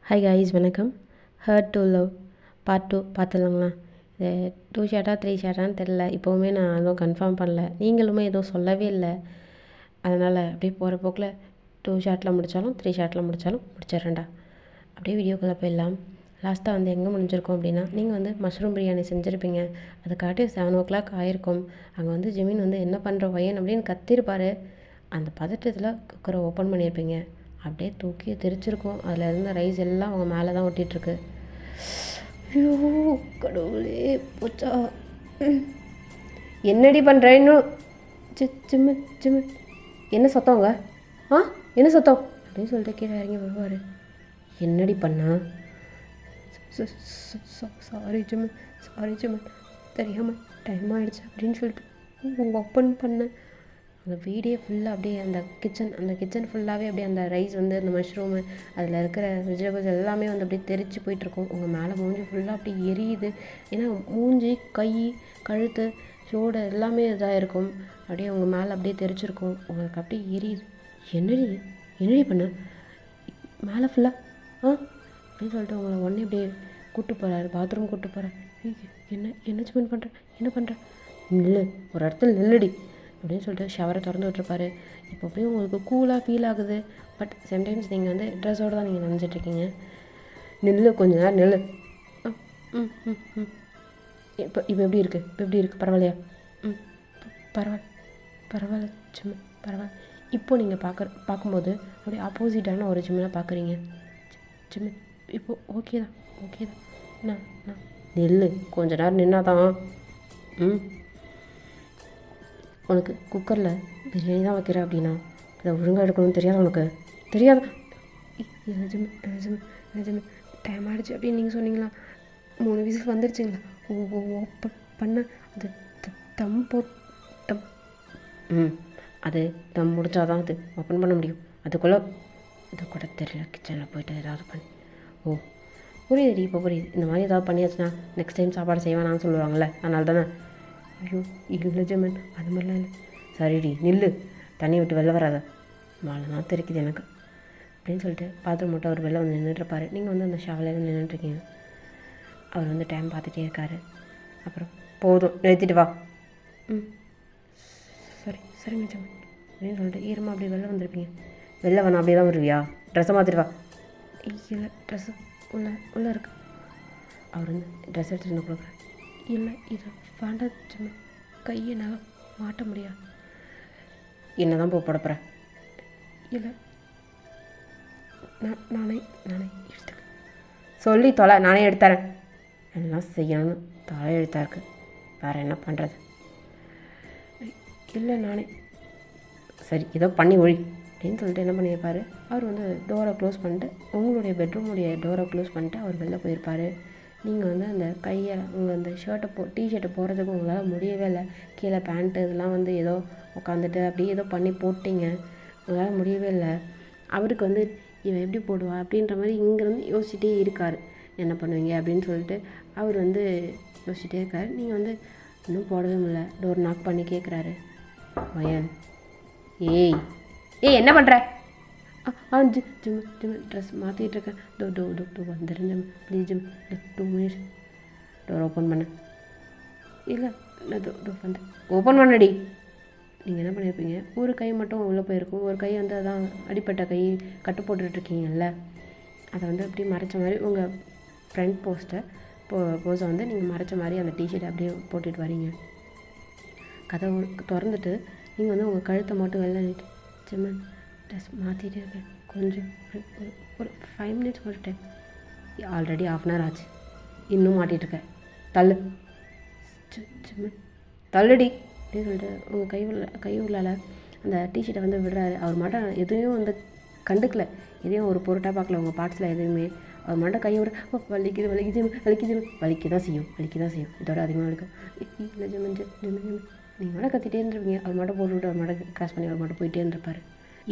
Hi guys, வணக்கம். Hurt to love part 2 பார்த்துலாங்களா? இது 2 ஷார்ட்டா 3 ஷார்ட்டான்னு தெரில. இப்போவுமே நான் எதுவும் கன்ஃபார்ம் பண்ணல, நீங்களுமே எதுவும் சொல்லவே இல்லை. அதனால் அப்படியே போகிற போக்கில் 2 ஷார்ட்டில் முடித்தாலும் 3 ஷார்ட்டில் முடித்தாலும் முடிச்சிடறேன்டா. அப்படியே வீடியோக்குள்ளே போயிடலாம். லாஸ்ட்டாக வந்து எங்கே முடிஞ்சிருக்கோம் அப்படின்னா, நீங்கள் வந்து மஷ்ரூம் பிரியாணி செஞ்சுருப்பீங்க. அதுக்காட்டி 7 o'clock ஆகிருக்கும். அங்கே வந்து ஜெமீன் வந்து என்ன பண்ணுற பையன் அப்படின்னு கத்திருப்பார். அந்த பதட்டத்தில் குக்கரை ஓப்பன் பண்ணியிருப்பீங்க. அப்படியே தூக்கி தெரிச்சிருக்கும். அதில் இருந்த ரைஸ் எல்லாம் அவங்க மேலே தான் ஒட்டிகிட்ருக்கு. ஐயோ கடவுளே, போச்சா? என்னடி பண்ணுற இன்னும்? ஜிம்மு ஜிம்மு என்ன சத்தவங்க? என்ன சத்தம் அப்படின்னு சொல்லிட்டு கீழே இறங்கி வருவார். என்னடி பண்ணா? சாரி ஜிம்மு தெரியாமல் டைம் ஆகிடுச்சு அப்படின்னு சொல்லிட்டு ஓப்பன் பண்ணேன். அந்த வீடே ஃபுல்லாக அப்படியே அந்த கிச்சன் ஃபுல்லாகவே அப்படியே அந்த ரைஸ் வந்து அந்த மஷ்ரூமு அதில் இருக்கிற வெஜிடபிள்ஸ் எல்லாமே வந்து அப்படியே தெரிச்சு போயிட்டுருக்கும். உங்கள் மேலே மூஞ்சி ஃபுல்லாக அப்படியே எரியுது. ஏன்னா மூஞ்சி, கை, கழுத்து, ஷோல்டர் எல்லாமே இதாக இருக்கும். அப்படியே உங்கள் மேலே அப்படியே தெரிச்சிருக்கும். உங்களுக்கு அப்படியே எரியுது. என்னடி பண்ண மேலே ஃபுல்லாக அப்படின்னு சொல்லிட்டு உங்களை உடனே அப்படியே கூப்பிட்டு போகிறாரு, பாத்ரூம் கூப்பிட்டு போகிறார். என்ன பண்ணுறேன் இல்லை ஒரு இடத்துல நெல்லடி அப்படின்னு சொல்லிட்டு ஷவரை திறந்து விட்டுருப்பாரு. இப்போ அப்படியே உங்களுக்கு கூலாக ஃபீல் ஆகுது. பட் சம்டைம்ஸ் நீங்கள் வந்து ட்ரெஸ்ஸோடு தான் நீங்கள் நினச்சிட்ருக்கீங்க. நெல் கொஞ்சம் நேரம் நெல். இப்போ எப்படி இருக்குது? பரவாயில்லையா? பரவாயில்ல சும்மா பரவாயில்ல. இப்போ நீங்கள் பார்க்கும்போது அப்படியே ஆப்போசிட்டான ஒரு ஜிம்மில் பார்க்குறீங்க. ஜிம்மு இப்போ ஓகே தான் நான் நெல் கொஞ்சம் நேரம் நின்னாதான். உனக்கு குக்கரில் பிரியாணி தான் வைக்கிற அப்படின்னா அதை ஒழுங்காக எடுக்கணும்னு தெரியாதா? நிஜமே டைம் ஆகிடுச்சு அப்படின்னு நீங்கள் சொன்னீங்களா? 3 விசில் வந்துடுச்சுங்களா? ஓப்பன் பண்ண அது தம் அது தம் முடிச்சாதான் அது ஓப்பன் பண்ண முடியும். அது கூட தெரியல. கிச்சனில் போய்ட்டு ஏதாவது பண்ணி புரியுதுடி, இப்போ புரியுது. இந்த மாதிரி ஏதாவது பண்ணியாச்சுன்னா நெக்ஸ்ட் டைம் சாப்பாடு செய்வேனான்னு சொல்லுவாங்கள்ல, அதனால தானே. ஐயோ இல்லை ஜெமன், அது மாதிரிலாம் இல்லை. சரிடி நில்லு, தண்ணி விட்டு வெளில வராத, மாலை தான் தெரிக்குது எனக்கு அப்படின்னு சொல்லிட்டு பாத்ரூம் மட்டும் அவர் வெளில வந்து நின்றுட்டுருப்பாரு. நீங்கள் வந்து அந்த ஷவலையில் நின்றுட்டுருக்கீங்க. அவர் வந்து டைம் பார்த்துட்டே இருக்காரு. அப்புறம் போதும் நிறுத்திட்டு வா. சரிங்க ஜெமன் அப்படின்னு சொல்லிட்டு ஈரமாக அப்படியே வெளில வந்திருப்பீங்க. வெளில வேணா அப்படியே தான் வருவியா? ட்ரெஸ்ஸை மாற்றிட்டு வா. இல்லை ட்ரெஸ்ஸு உள்ளே இருக்கு. அவர் வந்து ட்ரெஸ் எடுத்துகிட்டு வந்து கொடுக்குறாரு. இல்லை இது வேண்டாம் ஜெமன், கையை நல்லா மாட்ட முடியாது. என்ன தான் போட போகிறேன்? இல்லை நானே எடுத்துக்கிறேன். சொல்லி தொலை, நானே எடுத்துறேன். எல்லாம் செய்யணும்னு தலை எழுத்தா இருக்குது, வேறு என்ன பண்ணுறது? இல்லை நானே. சரி ஏதோ பண்ணி ஒழி அப்படின்னு சொல்லிட்டு என்ன பண்ணியிருப்பார். அவர் வந்து டோரை க்ளோஸ் பண்ணிட்டு, உங்களுடைய பெட்ரூமுடைய டோரை க்ளோஸ் பண்ணிட்டு அவர் வெளில போயிருப்பார். நீங்கள் வந்து அந்த கையை உங்கள் அந்த டிஷர்ட்டை போடுறதுக்கு உங்களால் முடியவே இல்லை. கீழே பேண்ட்டு இதெல்லாம் வந்து ஏதோ உட்காந்துட்டு அப்படியே ஏதோ பண்ணி போட்டிங்க, உங்களால் முடியவே இல்லை. அவருக்கு வந்து இவன் எப்படி போடுவா அப்படின்ற மாதிரி இங்கேருந்து யோசிச்சுட்டே இருக்கார். என்ன பண்ணுவீங்க அப்படின்னு சொல்லிட்டு அவர் வந்து யோசிச்சுட்டே இருக்கார். நீங்கள் வந்து இன்னும் போடவே முடியல. டோர் நாக் பண்ணி கேட்குறாரு. வயன் ஏய் என்ன பண்ணுற? ஜிம் ட்ரெஸ் மாற்றிட்டு இருக்கேன். டோ வந்துடுறேன் Jim, please Jim, 2 minutes. Door open பண்ண. இல்லை வந்து ஓப்பன் பண்ணடி. நீங்கள் என்ன பண்ணியிருப்பீங்க, ஒரு கை மட்டும் உள்ளே போயிருக்கும், ஒரு கை வந்து அதான் அடிப்பட்ட கை கட்டு போட்டுட்ருக்கீங்கல்ல, அதை வந்து அப்படி மறைச்ச மாதிரி உங்கள் ஃப்ரண்ட் போஸை வந்து நீங்கள் மறைச்ச மாதிரி அந்த டிஷர்ட்டை அப்படியே போட்டுட்டு வரீங்க. கதவு திறந்துட்டு நீங்கள் வந்து உங்கள் கழுத்தை மட்டும் வெளில நிட்டு ஜிம்மன் ட்ரெஸ் மாற்றிட்டே இருக்கேன், கொஞ்சம் ஒரு 5 minutes ஒரு டைம். ஆல்ரெடி 1/2 hour ஆச்சு, இன்னும் மாட்டிகிட்ருக்கேன், தள்ளு தள்ளுடி அப்படின்னு சொல்லிட்டு உங்கள் கை உள்ளால் அந்த டிஷர்ட்டை வந்து விடுறாரு. அவர் மட்டும் எதையும் வந்து கண்டுக்கல, எதையும் ஒரு பொருட்டாக பார்க்கல உங்கள் பார்ட்ஸில் எதுவுமே. அவர் மட்டும் கையை விட வலிக்குது வலிக்க தான் செய்யும். இதோட அதிகமாக வலிக்கும். இல்லை ஜிம்மன் நீங்கள் மட்டும் கத்திட்டே இருந்துருப்பீங்க. அவர் மட்டும் போட்டு விட்டு அவர் மட்டும் கிராஸ் பண்ணி அவர் மட்டும் போயிட்டே இருந்திருப்பார்.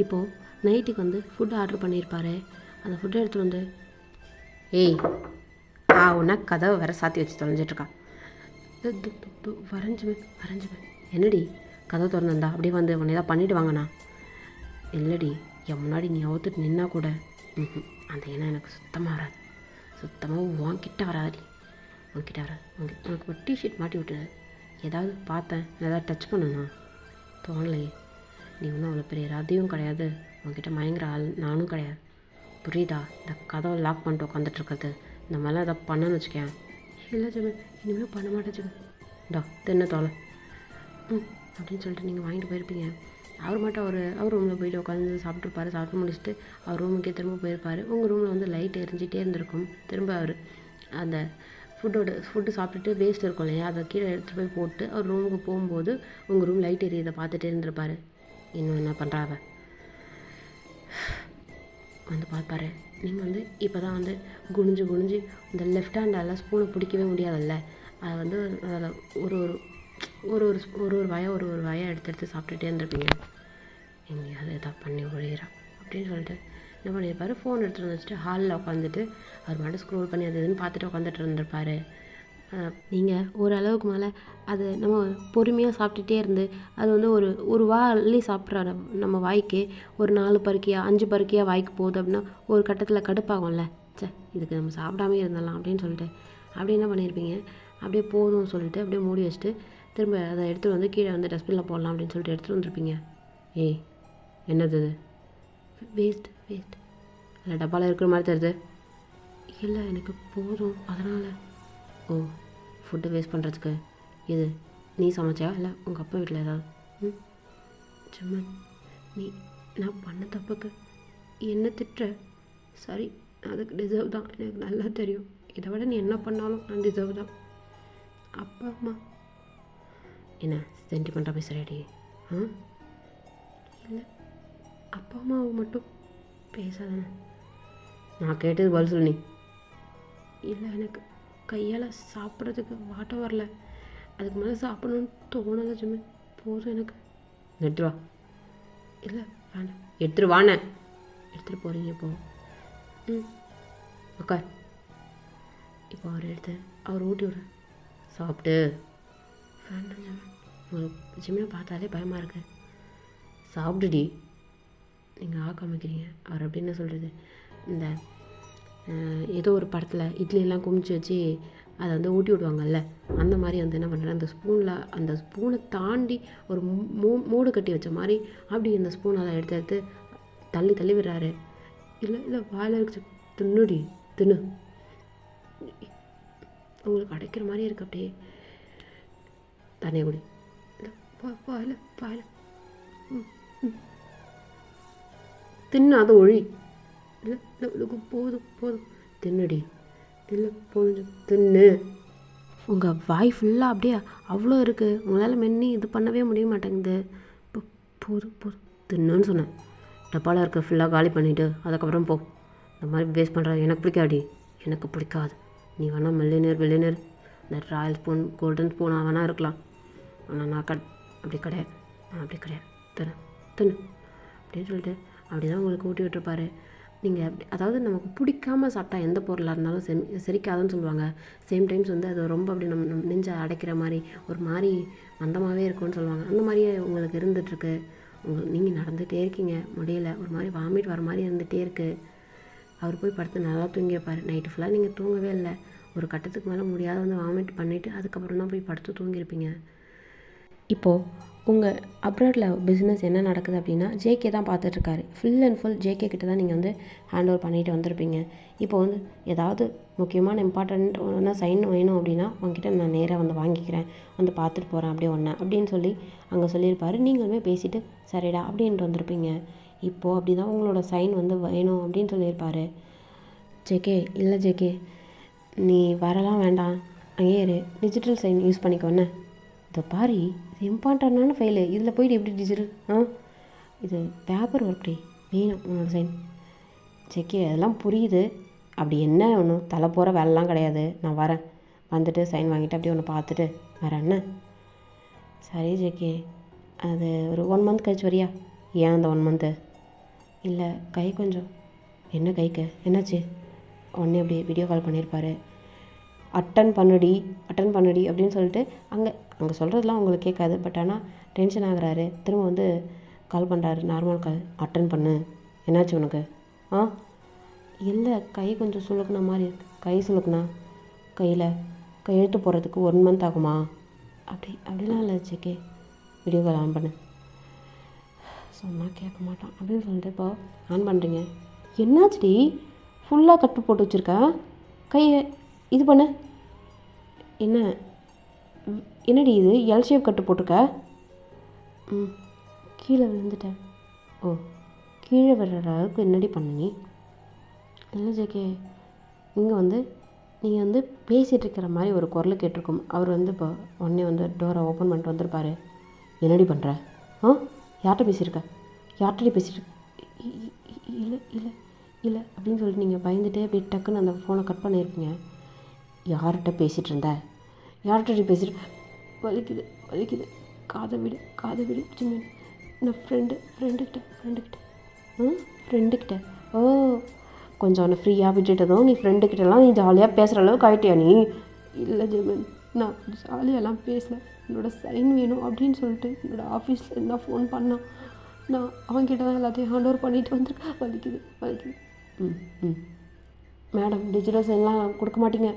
இப்போது நைட்டுக்கு வந்து ஃபுட்டு ஆர்டர் பண்ணியிருப்பார். அந்த ஃபுட்டை எடுத்துகிட்டு வந்து ஒன்றா கதவை வேறு சாத்தி வச்சு தொலைஞ்சிட்ருக்கா. வரைஞ்சுவேன் என்னடி கதவை திறந்துருந்தா அப்படியே வந்து உன்னை ஏதாவது பண்ணிவிட்டு வாங்கண்ணா. இல்லைடி, என் முன்னாடி நீ அவுத்துட்டு நின்னா கூட அந்த எண்ணம் எனக்கு சுத்தமாக வராது, சுத்தமாக உன்கிட்ட வராது. உனக்கு ஒரு டிஷர்ட் மாட்டி விட்டுது, ஏதாவது பார்த்தேன், ஏதாவது டச் பண்ணணும் தோணலையே. நீ ஒன்றும் அவ்வளோ பெரிய ரதியும் கிடையாது, உன்கிட்ட மயங்குற ஆள் நானும் கிடையாது, புரியுதா? இந்த கதவை லாக் பண்ணிட்டு உட்காந்துட்ருக்கிறது, இந்த மாதிரிலாம் எதாவது பண்ணணும்னு வச்சுக்கேன். இல்லை ஜெமி, இனிமேல் பண்ண மாட்டேன் ஜெமி. தின்ன தோலை அப்படின்னு சொல்லிட்டு நீங்கள் வாங்கிட்டு போயிருப்பீங்க. அவர் மட்டும் அவர் ரூமில் போயிட்டு உட்காந்து சாப்பிட்டு முடிச்சுட்டு அவர் ரூமுக்கே திரும்ப போயிருப்பார். உங்கள் ரூமில் வந்து லைட் எரிஞ்சிட்டே இருந்திருக்கும். திரும்ப அவர் அந்த ஃபுட்டு சாப்பிட்டுட்டு வேஸ்ட் இருக்கும் இல்லையா, அதை கீழே எடுத்துகிட்டு போய் போட்டு அவர் ரூமுக்கு போகும்போது உங்கள் ரூம் லைட் எரியதை பார்த்துட்டே இருந்திருப்பார். இன்னும் என்ன பண்ணுறாவ வந்து பார்ப்பாரு. நீங்கள் வந்து இப்போ தான் வந்து குனிஞ்சு இந்த லெஃப்ட் ஹேண்டால் ஸ்பூனை பிடிக்கவே முடியாதுல்ல, அதை வந்து அதில் ஒரு வாயை எடுத்து சாப்பிட்டுட்டே இருந்திருப்பீங்க. எங்கேயாவது எதாவது பண்ணி ஒழிகிறா அப்படின்னு சொல்லிட்டு என்ன பண்ணியிருப்பார், ஃபோன் எடுத்துகிட்டு வச்சுட்டு ஹாலில் உட்காந்துட்டு அவர் மட்டும் ஸ்க்ரோல் பண்ணி அது இதுன்னு பார்த்துட்டு உட்காந்துட்டு இருந்திருப்பார். நீங்கள் ஓரளவுக்கு மேலே அது நம்ம பொறுமையாக சாப்பிட்டுட்டே இருந்து அது வந்து ஒரு வாய் சாப்பிட்ற நம்ம வாய்க்கு ஒரு 4 பருக்கியாக 5 பருக்கியாக வாய்க்கு போகுது அப்படின்னா ஒரு கட்டத்தில் கடுப்பாகும்ல, இதுக்கு நம்ம சாப்பிடாமே இருந்தலாம் அப்படின்னு சொல்லிட்டு அப்படி என்ன பண்ணியிருப்பீங்க, அப்படியே போதும்னு சொல்லிட்டு அப்படியே மூடி வச்சுட்டு திரும்ப அதை எடுத்துகிட்டு வந்து கீழே வந்து டஸ்ட்பினில் போடலாம் அப்படின்னு சொல்லிட்டு எடுத்துகிட்டு வந்துருப்பீங்க. ஏய் என்னது இது, வேஸ்ட் அதில் டப்பாவில் இருக்கிற மாதிரி தருது. இல்லை எனக்கு போதும் அதனால். ஓ, ஃபுட்டு வேஸ்ட் பண்ணுறதுக்கு இது நீ சமைச்சா இல்லை உங்கள் அப்பா வீட்டில் ஏதாவது? சும்மா நீ நான் பண்ண தப்புக்கு என்ன திட்டுற? சரி, அதுக்கு டிசர்வ் தான், எனக்கு நல்லா தெரியும். இதை விட நீ என்ன பண்ணாலும் நான் டிசர்வ் தான். அப்பா அம்மா என்ன சென்டிமெண்ட்டாக பேசுகிறேடி? இல்லை, அப்பா அம்மாவை மட்டும் பேசாதானே. நான் கேட்டது பதில் சொல்லு நீ. இல்லை, எனக்கு கையால் சாப்பிட்றதுக்கு வாட்டம் வரல, அதுக்கு மேலே சாப்பிடணும்னு தோணலை சும்மா, போதும் எனக்கு. எடுத்துரு வா. இல்லை வேண்டாம், எடுத்துரு வானே. எடுத்துகிட்டு போகிறீங்க இப்போ. உக்கார். இப்போ அவர் ஊட்டி விட சாப்பிட்டு. வேண்டாம் ஜெமி, உங்களுக்கு ஜெமினை பார்த்தாலே பயமாக இருக்கு. சாப்பிடுடி. நீங்கள் காமிக்கிறீங்க அவர் அப்படின்னு சொல்கிறது. இந்த ஏதோ ஒரு படத்தில் இட்லியெல்லாம் குமிச்சு வச்சு அதை வந்து ஊட்டி விடுவாங்கல்ல, அந்த மாதிரி வந்து என்ன பண்ணுறேன், அந்த ஸ்பூனை தாண்டி ஒரு மூடு கட்டி வச்ச மாதிரி அப்படி இந்த ஸ்பூன் அதை எடுத்து தள்ளி விடுறாரு. இல்லை வாயில் இருக்கு, தின்னுடி தின்னு. உங்களுக்கு அடைக்கிற மாதிரி இருக்கு, அப்படியே தண்ணியை குடி. இல்லை வாயில் தின்னு, அதை ஒழி. இல்லை போதும் தின்னுடி. இல்லை போதும் தின்னு. உங்கள் வாய் ஃபுல்லாக அப்படியே அவ்வளோ இருக்குது, உங்களால் மென்னி இது பண்ணவே முடிய மாட்டேங்குது. இப்போ போதும் தின்னுன்னு சொன்னேன். டப்பாவில் இருக்க ஃபுல்லாக காலி பண்ணிவிட்டு அதுக்கப்புறம் போ. இந்த மாதிரி வேஸ்ட் பண்ணுறது எனக்கு பிடிக்காடி. எனக்கு பிடிக்காது. நீ வேணால் மில்லியனர் இந்த ராயல் ஸ்பூன் கோல்டன் ஸ்பூனாக வேணால் இருக்கலாம், ஆனால் நான் அப்படி கிடையாது. தின்னு அப்படின்னு சொல்லிட்டு அப்படி தான் உங்களுக்கு ஊட்டி விட்டுருப்பாரு. நீங்கள் அதாவது நமக்கு பிடிக்காமல் சாப்பிட்டா எந்த பொருளாக இருந்தாலும் செரிக்காதுன்னு சொல்லுவாங்க. சேம் டைம்ஸ் வந்து அது ரொம்ப அப்படி நம்ம நெஞ்சை அடைக்கிற மாதிரி ஒரு மாதிரி மந்தமாகவே இருக்கும்னு சொல்லுவாங்க. அந்த மாதிரியே உங்களுக்கு இருந்துகிட்ருக்கு. நீங்கள் நடந்துகிட்டே இருக்கீங்க, முடியல, ஒரு மாதிரி வாமிட் வர மாதிரி இருந்துகிட்டே இருக்குது. அவர் போய் படுத்து நல்லா தூங்கியிருப்பார். நைட்டு ஃபுல்லாக நீங்கள் தூங்கவே இல்லை. ஒரு கட்டத்துக்கு மேலே முடியாத வந்து வாமிட் பண்ணிவிட்டு அதுக்கப்புறம் தான் போய் படுத்து தூங்கியிருப்பீங்க. இப்போது உங்கள் அப்ராடில் பிஸ்னஸ் என்ன நடக்குது அப்படின்னா ஜேகே தான் பார்த்துட்ருக்காரு. ஃபுல் அண்ட் ஃபுல் ஜேகே கிட்ட தான் நீங்கள் வந்து ஹேண்ட் ஓவர் பண்ணிட்டு வந்திருப்பீங்க. இப்போ வந்து ஏதாவது முக்கியமான இம்பார்ட்டண்ட் ஒன்று சைன் வேணும் அப்படின்னா உங்ககிட்ட நான் நேராக வந்து வாங்கிக்கிறேன், வந்து பார்த்துட்டு போகிறேன் அப்படியே ஒன்று அப்படின்னு சொல்லி அங்கே சொல்லியிருப்பார். நீங்களுமே பேசிவிட்டு சரிடா அப்படின்ட்டு வந்திருப்பீங்க. இப்போது அப்படி தான் உங்களோட சைன் வந்து வேணும் அப்படின்னு சொல்லியிருப்பார். ஜேகே இல்லை ஜேகே, நீ வரலாம் வேண்டாம், அங்கேயே டிஜிட்டல் சைன் யூஸ் பண்ணிக்கோன்னு. இதை பாரு, இது இம்பார்ட்டண்டான ஃபைலு, இதில் போய்ட்டு எப்படி டிஜிட்டல் இது பேப்பர் ஒர்க்டே வேணும் உன்னோட சைன். ஜேகே அதெல்லாம் புரியுது, அப்படி என்ன ஒன்றும் தலை போகிற வேலைலாம் கிடையாது, நான் வரேன், வந்துட்டு சைன் வாங்கிட்டு அப்படியே ஒன்று பார்த்துட்டு வரேன். என்ன சரி ஜேகே, அது ஒரு 1 மந்த் கழிச்சு வரியா? ஏன் அந்த 1 மந்த்து? இல்லை கை கொஞ்சம். என்ன கைக்கு என்னாச்சு? உடனே அப்படியே வீடியோ கால் பண்ணியிருப்பார். அட்டன் பண்ணுடி அப்படின்னு சொல்லிட்டு அங்கே சொல்கிறதுலாம் உங்களுக்கு கேட்காது. பட் ஆனால் டென்ஷன் ஆகுறாரு. திரும்ப வந்து கால் பண்ணுறாரு, நார்மல் கால். அட்டன் பண்ணு, என்னாச்சு உனக்கு? இல்லை, கை கொஞ்சம் சுளுக்குன மாதிரி இருக்கு. கை சுளுக்குனா கையில் கையெழுத்து போடுறதுக்கு 1 மந்த் ஆகுமா? அப்படிலாம் இல்லை ஜேகே. வீடியோ கால் ஆன் பண்ணு. சொன்னால் கேட்க மாட்டான் அப்படின்னு சொல்லிட்டு இப்போ ஆன் பண்ணுறீங்க. என்னாச்சுடி ஃபுல்லாக கட்டு போட்டு வச்சுருக்க? கையை இது பண்ண. என்னடி இது எல் ஷேப் கட்டு போட்டிருக்க? கீழே விழுந்துட்டேன். ஓ, கீழே விழுற அளவுக்கு என்னடி பண்ண நீ? இல்லை ஜேகே, இங்கே நீங்கள் பேசிகிட்டு இருக்கிற மாதிரி ஒரு குரல் கேட்டிருக்கோம். அவர் இப்போ உடனே டோரை ஓப்பன் பண்ணிட்டு வந்திருப்பாரு. என்னடி பண்ணுற? யார்கிட்ட பேசியிருக்க? யார்கிட்ட பேசிட்டு? இல்லை இல்லை இல்லை அப்படின்னு சொல்லிட்டு நீங்கள் பயந்துட்டே அப்படியே டக்குன்னு அந்த ஃபோனை கட் பண்ணியிருக்கீங்க. யார்கிட்ட பேசிகிட்டு இருந்த? யார்கிட்ட பேசிட்டு? வலிக்குது காதை விடு ஜிம்மன். நான் ஃப்ரெண்டுக்கிட்ட. ஓ, கொஞ்சம் அவனை ஃப்ரீயாக விட்டுட்டதும் நீ ஃப்ரெண்டுக்கிட்டலாம் நீ ஜாலியாக பேசுகிற அளவுக்கு ஆகிட்டியா நீ? இல்லை ஜிம்மன், நான் ஜாலியாலாம் பேசல. என்னோடய சைன் வேணும் அப்படின்னு சொல்லிட்டு என்னோடய ஆஃபீஸில் நான் ஃபோன் பண்ணான். நான் அவன்கிட்ட தான் எல்லாத்தையும் ஹேண்ட் ஓவர் பண்ணிட்டு வந்திருக்கேன். வலிக்குது. மேடம், டிஜிட்டல் சைன்லாம் கொடுக்க மாட்டீங்க?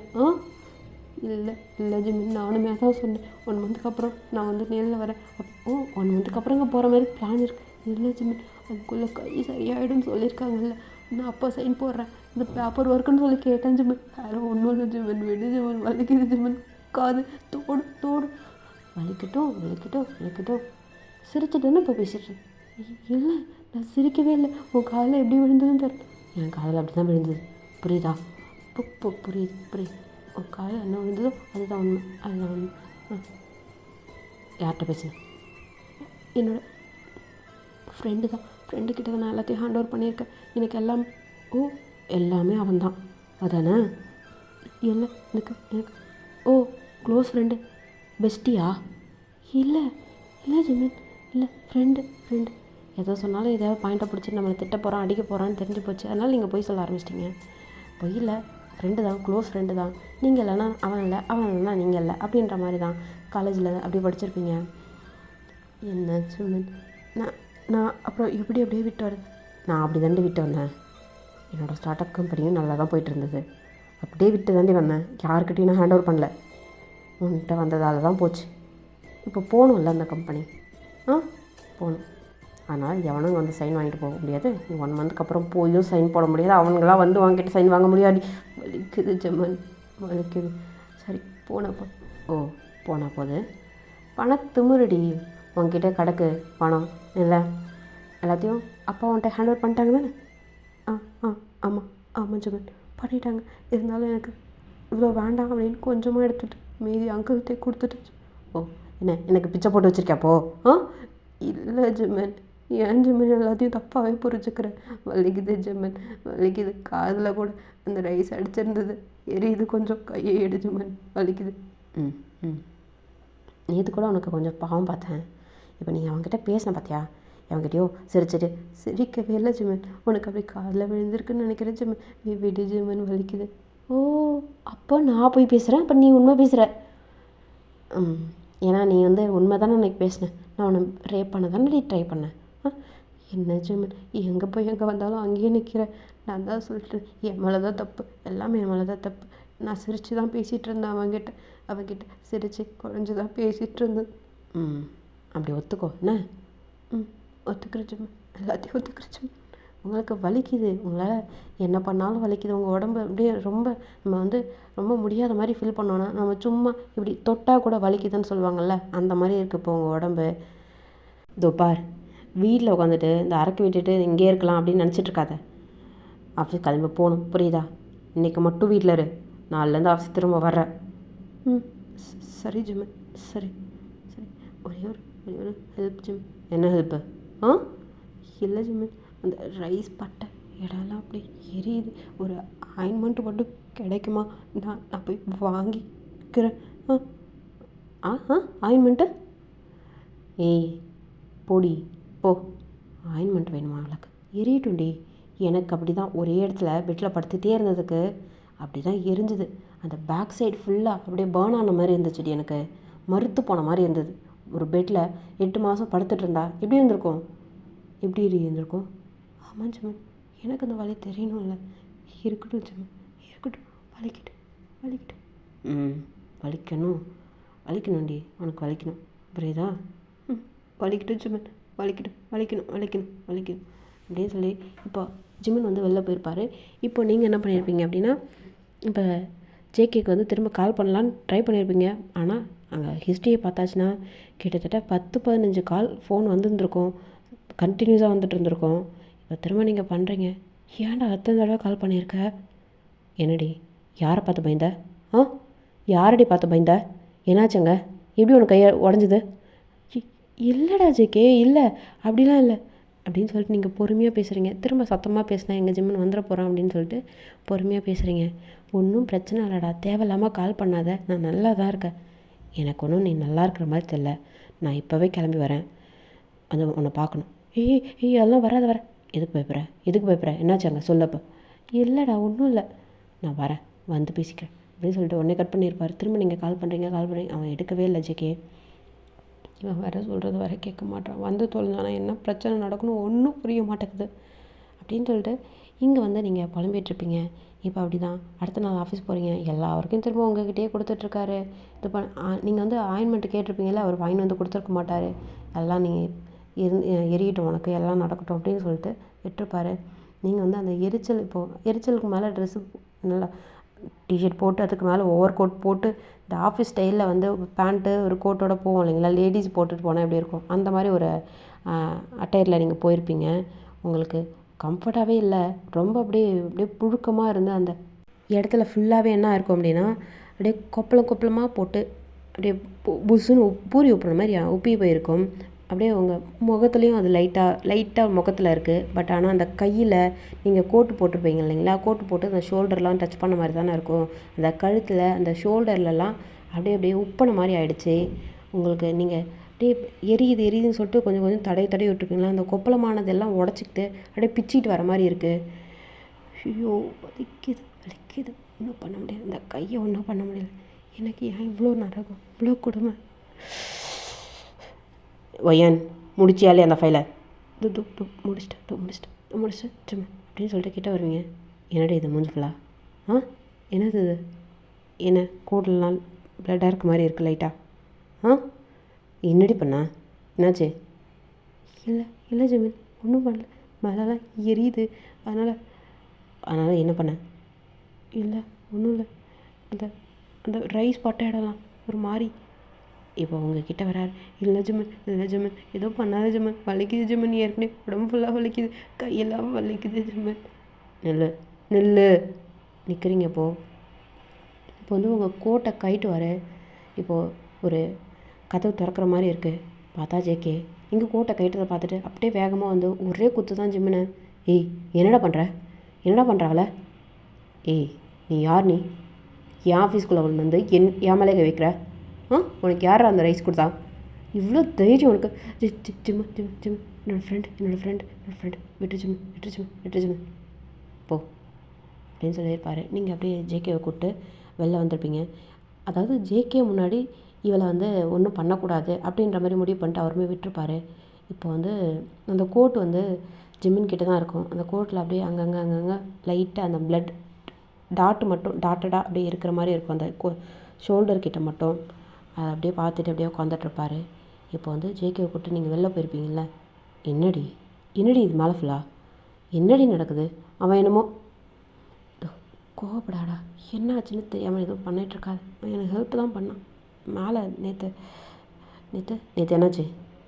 இல்லை ஜிம்மி, நானுமே தான் சொன்னேன். 1 மந்த்துக்கு அப்புறம் நான் நேரில் வரேன். 1 மந்த்துக்கு அப்புறம் இங்கே போகிற மாதிரி பிளான் இருக்குது. இல்லை ஜிம்மி, அதுக்குள்ளே கை சரியாயிடும்னு சொல்லியிருக்காங்கல்ல. நான் அப்போ சைன் போடுறேன். இந்த பேப்பர் ஒர்க்குன்னு சொல்லி கேட்டேன் ஜிம்மன். வேறு ஒன்றும் இல்லை ஜிம்மன். விடு ஜிம்மன், வலிக்குது ஜிம்மன். காது தோடு வலிக்கட்டும். சிரிச்சுட்டேன்னு இப்போ பேசிட்டேன். இல்லை, நான் சிரிக்கவே இல்லை. உன் காதில் எப்படி விழுந்ததுன்னு தெரியல. என் காதில் அப்படி தான் விழுந்தது. புரியுதா? புரியுது. உன் காதில் என்ன விழுந்ததோ அதுதான் உண்மை. யார்கிட்ட பேசுனேன்? என்னோட ஃப்ரெண்டுக்கிட்ட நான் எல்லாத்தையும் ஹேண்ட் ஓவர் பண்ணியிருக்கேன். எனக்கு எல்லாமே அவன் தான் அதானே? இல்லை, எனக்கு க்ளோஸ் ஃப்ரெண்டு. பெஸ்ட்டியா? இல்லை ஜிமின், இல்லை ஃப்ரெண்டு. எதோ சொன்னாலும் எதாவது பாயிண்ட்டை பிடிச்சி நம்மளை திட்ட போகிறான், அடிக்க போகிறான்னு தெரிஞ்சு போச்சு. அதனால் நீங்கள் போய் சொல்ல ஆரம்பிச்சிட்டிங்க. இல்லை, ஃப்ரெண்டு தான், க்ளோஸ் ஃப்ரெண்டு தான். நீங்கள் இல்லைன்னா அவன் இல்லை, அவன் இல்லைன்னா நீங்கள் இல்லை அப்படின்ற மாதிரி தான் காலேஜில் அப்படி படிச்சிருப்பீங்க. என்ன ஜிமின், நான் அப்புறம் அப்படியே விட்டு வருது. நான் அப்படி விட்டு வந்தேன். என்னோடய ஸ்டார்ட் அப் கம்பெனியும் நல்லா தான் போயிட்டு இருந்தது. அப்படியே விட்டு வந்தேன். யாருக்கிட்டையும் நான் ஹேண்ட் ஓவர் பண்ணல. உன்கிட்ட வந்ததால் தான் போச்சு. இப்போ போகணும்ல அந்த கம்பெனி. போகணும். அதனால் எவனும் சைன் வாங்கிட்டு போக முடியாது. 1 மந்த்துக்கு அப்புறம் போயும் சைன் போட முடியாது. அவனுங்களாம் வாங்கிட்டு சைன் வாங்க முடியாது. வலிக்குது ஜமன், வலிக்குது. சரி, போனால் போகுது. பணத்துமுருடி உன்கிட்ட கிடக்கு பணம் இல்லை? எல்லாத்தையும் அப்பா உன்கிட்ட ஹேண்ட் ஓவர் பண்ணிட்டாங்க தானே? ஆமாம் ஜமன், பண்ணிட்டாங்க. இருந்தாலும் எனக்கு இவ்வளோ வேண்டாம் அப்படின்னு கொஞ்சமாக எடுத்துகிட்டு மீதி அங்கிள்கிட்ட கொடுத்துட்டு. என்ன எனக்கு பிச்சை போட்டு வச்சுருக்கியாப்போ? இல்லை ஜிம்மன், ஏன் ஜிம்மன் எல்லாத்தையும் தப்பாகவே புரிஞ்சுக்கிறேன். வலிக்குது ஜிம்மன், வலிக்குது. காதில் கூட அந்த ரைஸ் அடிச்சிருந்தது எரியுது. கொஞ்சம் கையை எடு ஜிம்மன், வலிக்குது. நேற்று கூட உனக்கு கொஞ்சம் பாவம் பார்த்தேன். இப்போ நீங்கள் அவங்ககிட்ட பேசின பார்த்தியா? அவங்ககிட்டயோ சிரிச்சிட்டு? சிரிக்கவே இல்லை ஜிம்மன், உனக்கு அப்படி காதில் விழுந்திருக்குன்னு நினைக்கிறேன் ஜிம்மன். விடு ஜிம்மன், வலிக்குது. அப்போ நான் போய் பேசுகிறேன், அப்போ நீ உண்மை பேசுகிற. ஏன்னா நீ உண்மை தானே எனக்கு பேசினேன். நான் உன்னை ரேப் பண்ண தானே நீ ட்ரை பண்ணேன். என்ன ஜிம்மன், எங்கே வந்தாலும் அங்கேயே நிற்கிறேன். நான் தான் சொல்லிட்டேன், என் மேலே தான் தப்பு, எல்லாமே என் மேலே தான் தப்பு. நான் சிரித்து தான் பேசிகிட்டு இருந்தேன் அவன்கிட்ட சிரித்து குழஞ்சி தான் பேசிகிட்டு இருந்தேன். அப்படி ஒத்துக்கோ என்ன? ஒத்துக்கிறேன் ஜிம்மன், எல்லாத்தையும் ஒத்துக்கிறேன் ஜிம்மன். உங்களுக்கு வலிக்குது, உங்களால் என்ன பண்ணாலும் வலிக்குது. உங்கள் உடம்பு அப்படியே ரொம்ப நம்ம ரொம்ப முடியாத மாதிரி ஃபீல் பண்ணோன்னா நம்ம சும்மா இப்படி தொட்டால் கூட வலிக்குதுன்னு சொல்லுவாங்கள்ல, அந்த மாதிரி இருக்குது இப்போ உங்கள் உடம்பு. இதோ பார், வீட்டில் உட்காந்துட்டு இந்த அரக்கி விட்டுட்டு இங்கே இருக்கலாம் அப்படின்னு நினச்சிட்டு இருக்காத. ஆஃபீஸ் கிளம்பி போகணும், புரியுதா? இன்றைக்கி மட்டும் வீட்டில் இரு, நாலுலேருந்து ஆஃபீஸ் திரும்ப வர்றேன். சரி ஜிம்மன், சரி. ஒரே ஒரு ஹெல்ப் ஜிம்மன். என்ன ஹெல்ப்பு? இல்லை ஜிம்மன், அந்த ரைஸ் பட்டை இடம்லாம் அப்படி எரியுது. ஒரு ஆயின்மெண்ட் மட்டும் கிடைக்குமா? நான் போய் வாங்கிக்கிறேன். ஆயின்மெண்ட்டு? ஏய் போடி போ. ஆயின்மெண்ட் வேணுமா அவளுக்கு? எரியட்டும்டி. எனக்கு அப்படி தான் ஒரே இடத்துல பெட்டில் படுத்துகிட்டே இருந்ததுக்கு அப்படி தான் எரிஞ்சுது. அந்த பேக் சைடு ஃபுல்லாக அப்படியே பேர்ன் ஆன மாதிரி இருந்துச்சுடி. எனக்கு மறுத்து போன மாதிரி இருந்தது. ஒரு பெட்டில் 8 மாதம் படுத்துட்டு இருந்தா எப்படி இருந்திருக்கும்? எப்படி இருந்திருக்கும்? ஆமாம் ஜிம்மன், எனக்கு அந்த வலி தெரியணும்ல. இருக்கட்டும் ஜிம்மன், இருக்கட்டும், வலிக்கட்டும், வலிக்கட்டும். ம், வலிக்கணும், வலிக்கணும்டி, உனக்கு வலிக்கணும், புரியுதா? ம், வலிக்கட்டும் ஜிம்மன், வலிக்கட்டும், வலிக்கணும், வலிக்கணும், வலிக்கணும் அப்படின்னு சொல்லி இப்போ ஜிம்மன் வந்து வெளில போயிருப்பார். இப்போ நீங்கள் என்ன பண்ணியிருப்பீங்க அப்படின்னா, இப்போ ஜேகேக்கு வந்து திரும்ப கால் பண்ணலான்னு ட்ரை பண்ணியிருப்பீங்க. ஆனால் அங்கே ஹிஸ்ட்ரியை பார்த்தாச்சுன்னா கிட்டத்தட்ட 10-15 கால் ஃபோன் வந்துருந்துருக்கும், கண்டினியூஸாக வந்துட்டு இருந்திருக்கும். இப்போ திரும்ப நீங்கள் பண்ணுறீங்க. ஏன்டா அத்தனை தடவை கால் பண்ணியிருக்க? என்னடி, யாரை பார்த்து பயந்த? ஆ, யாரடி பார்த்து பயந்த? என்னாச்சுங்க? எப்படி உனக்கு கையை உடஞ்சிது? இல்லைடா ஜேகே, இல்லை, அப்படிலாம் இல்லை அப்படின்னு சொல்லிட்டு நீங்கள் பொறுமையாக பேசுகிறீங்க. திரும்ப சத்தமாக பேசினா எங்கள் ஜிம்மன் வந்துட போகிறான் அப்படின்னு சொல்லிட்டு பொறுமையாக பேசுகிறீங்க. ஒன்றும் பிரச்சனை இல்லைடா, தேவையில்லாமல் கால் பண்ணாத, நான் நல்லா தான் இருக்கேன். எனக்கு ஒன்றும் நீ நல்லா இருக்கிற மாதிரி தெரியல, நான் இப்போவே கிளம்பி வரேன், அது உன்னை பார்க்கணும். ஏய் அதெல்லாம் வராத, வரேன். எதுக்கு பயப்படுற? என்னாச்சாங்க சொல்லப்போ? இல்லைடா, ஒன்றும் இல்லை, நான் வரேன், வந்து பேசிக்கிறேன் அப்படின்னு சொல்லிட்டு உடனே கட் பண்ணியிருப்பார். திரும்ப நீங்கள் கால் பண்ணுறீங்க. அவன் எடுக்கவே இல்லை ஜேகே. இவன் வேறு சொல்கிறது வேறு கேட்க மாட்டான். வந்து தொலைஞ்சானா என்ன பிரச்சனை நடக்கணும் ஒன்றும் புரிய மாட்டேங்குது அப்படின்னு சொல்லிட்டு இங்கே வந்து நீங்கள் புலம்பிகிட்ருப்பீங்க. இப்போ அப்படி தான் அடுத்த நாள் ஆஃபீஸ் போகிறீங்க. எல்லாருக்கும் திரும்ப உங்ககிட்டயே கொடுத்துட்ருக்காரு. இது நீங்கள் வந்து ஆயின்மெண்ட்டு கேட்டிருப்பீங்கல்ல, அவர் வாங்கி வந்து கொடுத்துருக்க மாட்டார். எல்லாம் நீங்கள் எரியட்டும், உனக்கு எல்லாம் நடக்கட்டும் அப்படின்னு சொல்லிட்டு விட்டுருப்பாரு. நீங்கள் வந்து அந்த எரிச்சலுக்கு மேலே ட்ரெஸ்ஸு நல்லா டிஷர்ட் போட்டு அதுக்கு மேலே ஓவர் கோட் போட்டு இந்த ஆஃபீஸ் ஸ்டைலில் வந்து பேண்ட்டு ஒரு கோட்டோட போவோம் இல்லைங்களா, லேடிஸ் போட்டுட்டு போனால் எப்படி இருக்கும், அந்த மாதிரி ஒரு அட்டையரில் நீங்கள் போயிருப்பீங்க. உங்களுக்கு கம்ஃபர்ட்டாகவே இல்லை, ரொம்ப அப்படியே புழுக்கமாக இருந்து அந்த இடத்துல ஃபுல்லாகவே என்ன இருக்கும் அப்படின்னா அப்படியே கொப்பளமாக போட்டு அப்படியே புசுன்னு பூரி உப்புற மாதிரி உப்பி போயிருக்கும். அப்படியே உங்கள் முகத்துலேயும் அது லைட்டாக முகத்தில் இருக்குது. பட் ஆனால் அந்த கையில் நீங்கள் கோட்டு போட்டிருப்பீங்க இல்லைங்களா, கோட்டு போட்டு அந்த ஷோல்டர்லாம் டச் பண்ண மாதிரி தானே இருக்கும். அந்த கழுத்தில் அந்த ஷோல்டர்லலாம் அப்படியே உப்பின மாதிரி ஆகிடுச்சு உங்களுக்கு. நீங்கள் அப்படியே எரியுதுன்னு சொல்லிட்டு கொஞ்சம் தடவி விட்டுருப்பீங்களா, அந்த கொப்பளமானதெல்லாம் உடச்சிக்கிட்டு அப்படியே பிச்சிட்டு வர மாதிரி இருக்குது. ஐயோ, வலிக்குது, ஒன்றும் பண்ண முடியாது, இந்த கையை ஒன்றும் பண்ண முடியல. எனக்கு ஏன் இவ்வளோ நரகம், இவ்வளோ கொடுமை? ஒயன் முடிச்சியாலே அந்த ஃபைலை? முடிச்சிட்டேன் சும்மா அப்படின்னு சொல்லிட்டு கிட்ட வருவீங்க. என்னடா இது மூஞ்சி ஃபுல்லா? என்னது இது? என்ன கோடலாம் பிளட்டாக இருக்க மாதிரி இருக்குது லைட்டாக? என்னடி பண்ணா? என்னாச்சு? இல்லை ஜமீன், ஒன்றும் பண்ணல, மேலெலாம் எரியுது, அதனால் என்ன பண்ண? இல்லை ஒன்றும் இல்லை, அந்த ரைஸ் பட்ட இடம்லாம் ஒரு மாதிரி. இப்போ உங்ககிட்ட வராரு. இல்லை ஜமன், ஏதோ பண்ணாத ஜமன், வலிக்குது ஜமன், ஏற்கனவே உடம்பு ஃபுல்லாக வலிக்குது, கையெல்லாம் வலிக்குது ஜமன். நெல்லு நிற்கிறீங்க. இப்போ வந்து உங்கள் கோட்டை கைட்டு வர இப்போது ஒரு கதவு திறக்கிற மாதிரி இருக்குது. பார்த்தா ஜேகே இங்கே கோட்டை கைட்டதை பார்த்துட்டு அப்படியே வேகமாக வந்து ஒரே குத்து தான் ஜிம்முன்னு. ஏய் என்னடா பண்ணுறாங்கள? ஏய் நீ யார்? நீ என் ஆஃபீஸ்க்குள்ளே வந்து என் மேலே வைக்கிற? உனக்கு யாரா அந்த ரைஸ் கொடுத்தா? இவ்வளோ தைரியம் உனக்கு? ஜிம்மு என்னோடய ஃப்ரெண்ட் விட்டு ஜிம்மு போ அப்படின்னு சொல்லியிருப்பாரு. நீங்கள் அப்படியே ஜேகேவை கூப்பிட்டு வெளில வந்திருப்பீங்க. அதாவது ஜேகே முன்னாடி இவளை வந்து ஒன்றும் பண்ணக்கூடாது அப்படின்ற மாதிரி முடிவு பண்ணிட்டு அவருமே விட்டுருப்பார். இப்போ வந்து அந்த கோட் வந்து ஜிம்மின் கிட்ட தான் இருக்கும். அந்த கோட்டில் அப்படியே அங்கங்கே லைட்டாக அந்த பிளட் டாட்டடாக அப்படியே இருக்கிற மாதிரி இருக்கும். அந்த ஷோல்டர் கிட்ட மட்டும் அதை அப்படியே பார்த்துட்டு அப்படியே உட்காந்துட்ருப்பார். இப்போ வந்து ஜேகேவை கூப்பிட்டு நீங்கள் வெளில போயிருப்பீங்கள. என்னடி இது மேலே ஃபுல்லா என்னடி நடக்குது? அவன் என்னமோ கோவப்படாடா, என்ன ஆச்சுன்னு தெரியாமல் எதுவும் பண்ணிகிட்ருக்காது, எனக்கு ஹெல்ப் தான் பண்ணான். மேலே நேற்று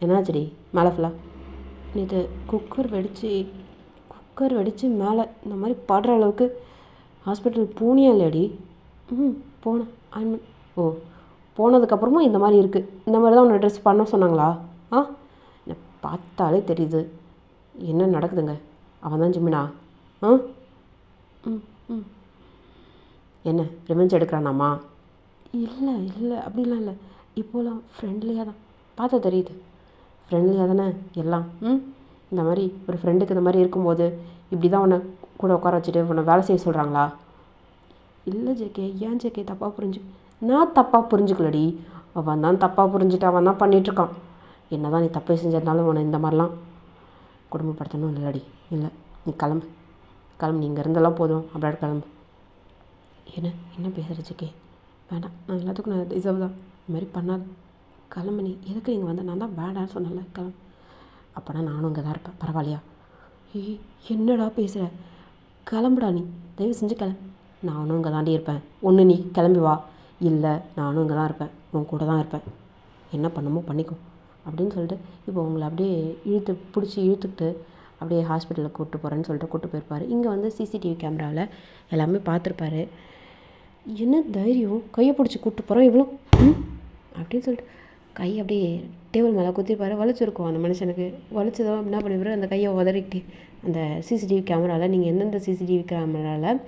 என்னாச்சுடி மேலே ஃபுல்லா? நேற்று குக்கர் வெடித்து மேலே இந்த மாதிரி படுற அளவுக்கு ஹாஸ்பிட்டல் போனியா இல்லையாடி? போனேன். போனதுக்கப்புறமும் இந்த மாதிரி இருக்குது. இந்த மாதிரி தான் உன்னை ட்ரெஸ் பண்ண சொன்னாங்களா? என்னை பார்த்தாலே தெரியுது என்ன நடக்குதுங்க. அவன் தான் ஜிம்மினா? என்ன ரிவெஞ்ச் எடுக்கிறானாம்மா? இல்லை அப்படிலாம் இல்லை, இப்போலாம் ஃப்ரெண்ட்லியாக தான். பார்த்தா தெரியுது, ஃப்ரெண்ட்லியாக தானே எல்லாம். இந்த மாதிரி ஒரு ஃப்ரெண்டுக்கு இந்த மாதிரி இருக்கும்போது இப்படி தான் உன்னை கூட உட்கார வச்சுட்டு உன்னை வேலை செய்ய சொல்கிறாங்களா? இல்லை ஜேகே, ஏன் ஜேகே தப்பாக நான் தப்பாக புரிஞ்சுக்கலடி, அவன் தான் தப்பாக புரிஞ்சுட்டு அவன் தான் பண்ணிகிட்ருக்கான். என்ன தான் நீ தப்பு செஞ்சிருந்தாலும் உன்னை இந்த மாதிரிலாம் குடும்பப்படுத்தணும் இல்லடி. இல்லை நீ கிளம்பு கிளம்பு, நீங்கள் இருந்தெல்லாம் போதும், அப்படியே கிளம்பு. என்ன பேசுகிற ஜேகே? வேண்டாம், நான் எல்லாத்துக்கும் நான் டிசர்வ் தான். இந்த மாதிரி பண்ணாது, கிளம்பு. நீ எதுக்கு நீங்கள் வந்த? நான் தான் வேண்டான்னு சொன்னல, கிளம்பு. அப்போனா நானும் இங்கே தான் இருப்பேன், பரவாயில்லையா? என்னடா பேசுகிற? கிளம்புடா, நீ தயவு செஞ்சு கிளம்பு. நானும் இங்கே தாண்டி இருப்பேன். ஒன்று நீ கிளம்பி வா, இல்லை நானும் இங்கே தான் இருப்பேன், உன் கூட தான் இருப்பேன், என்ன பண்ணமோ பண்ணிக்கோ அப்படின்னு சொல்லிட்டு இப்போ உங்களை அப்படியே இழுத்துக்கிட்டு அப்படியே ஹாஸ்பிட்டலில் கூப்பிட்டு போகிறேன்னு சொல்லிட்டு கூப்பிட்டு போயிருப்பார். இங்கே வந்து சிசிடிவி கேமராவில் எல்லாமே பார்த்துருப்பாரு. என்ன தைரியம், கையை பிடிச்சி கூப்பிட்டு போகிறோம் இவ்வளோ அப்படின்னு சொல்லிட்டு கை அப்படியே டேபிள் மேலே குத்திருப்பாரு. வலிச்சிருக்கும் அந்த மனுஷனுக்கு. வலிச்சதும் என்ன பண்ணிப்பார், அந்த கையை உதறிக்கிட்டு அந்த சிசிடிவி கேமராவில் நீங்கள் எந்தெந்த சிசிடிவி கேமராவில்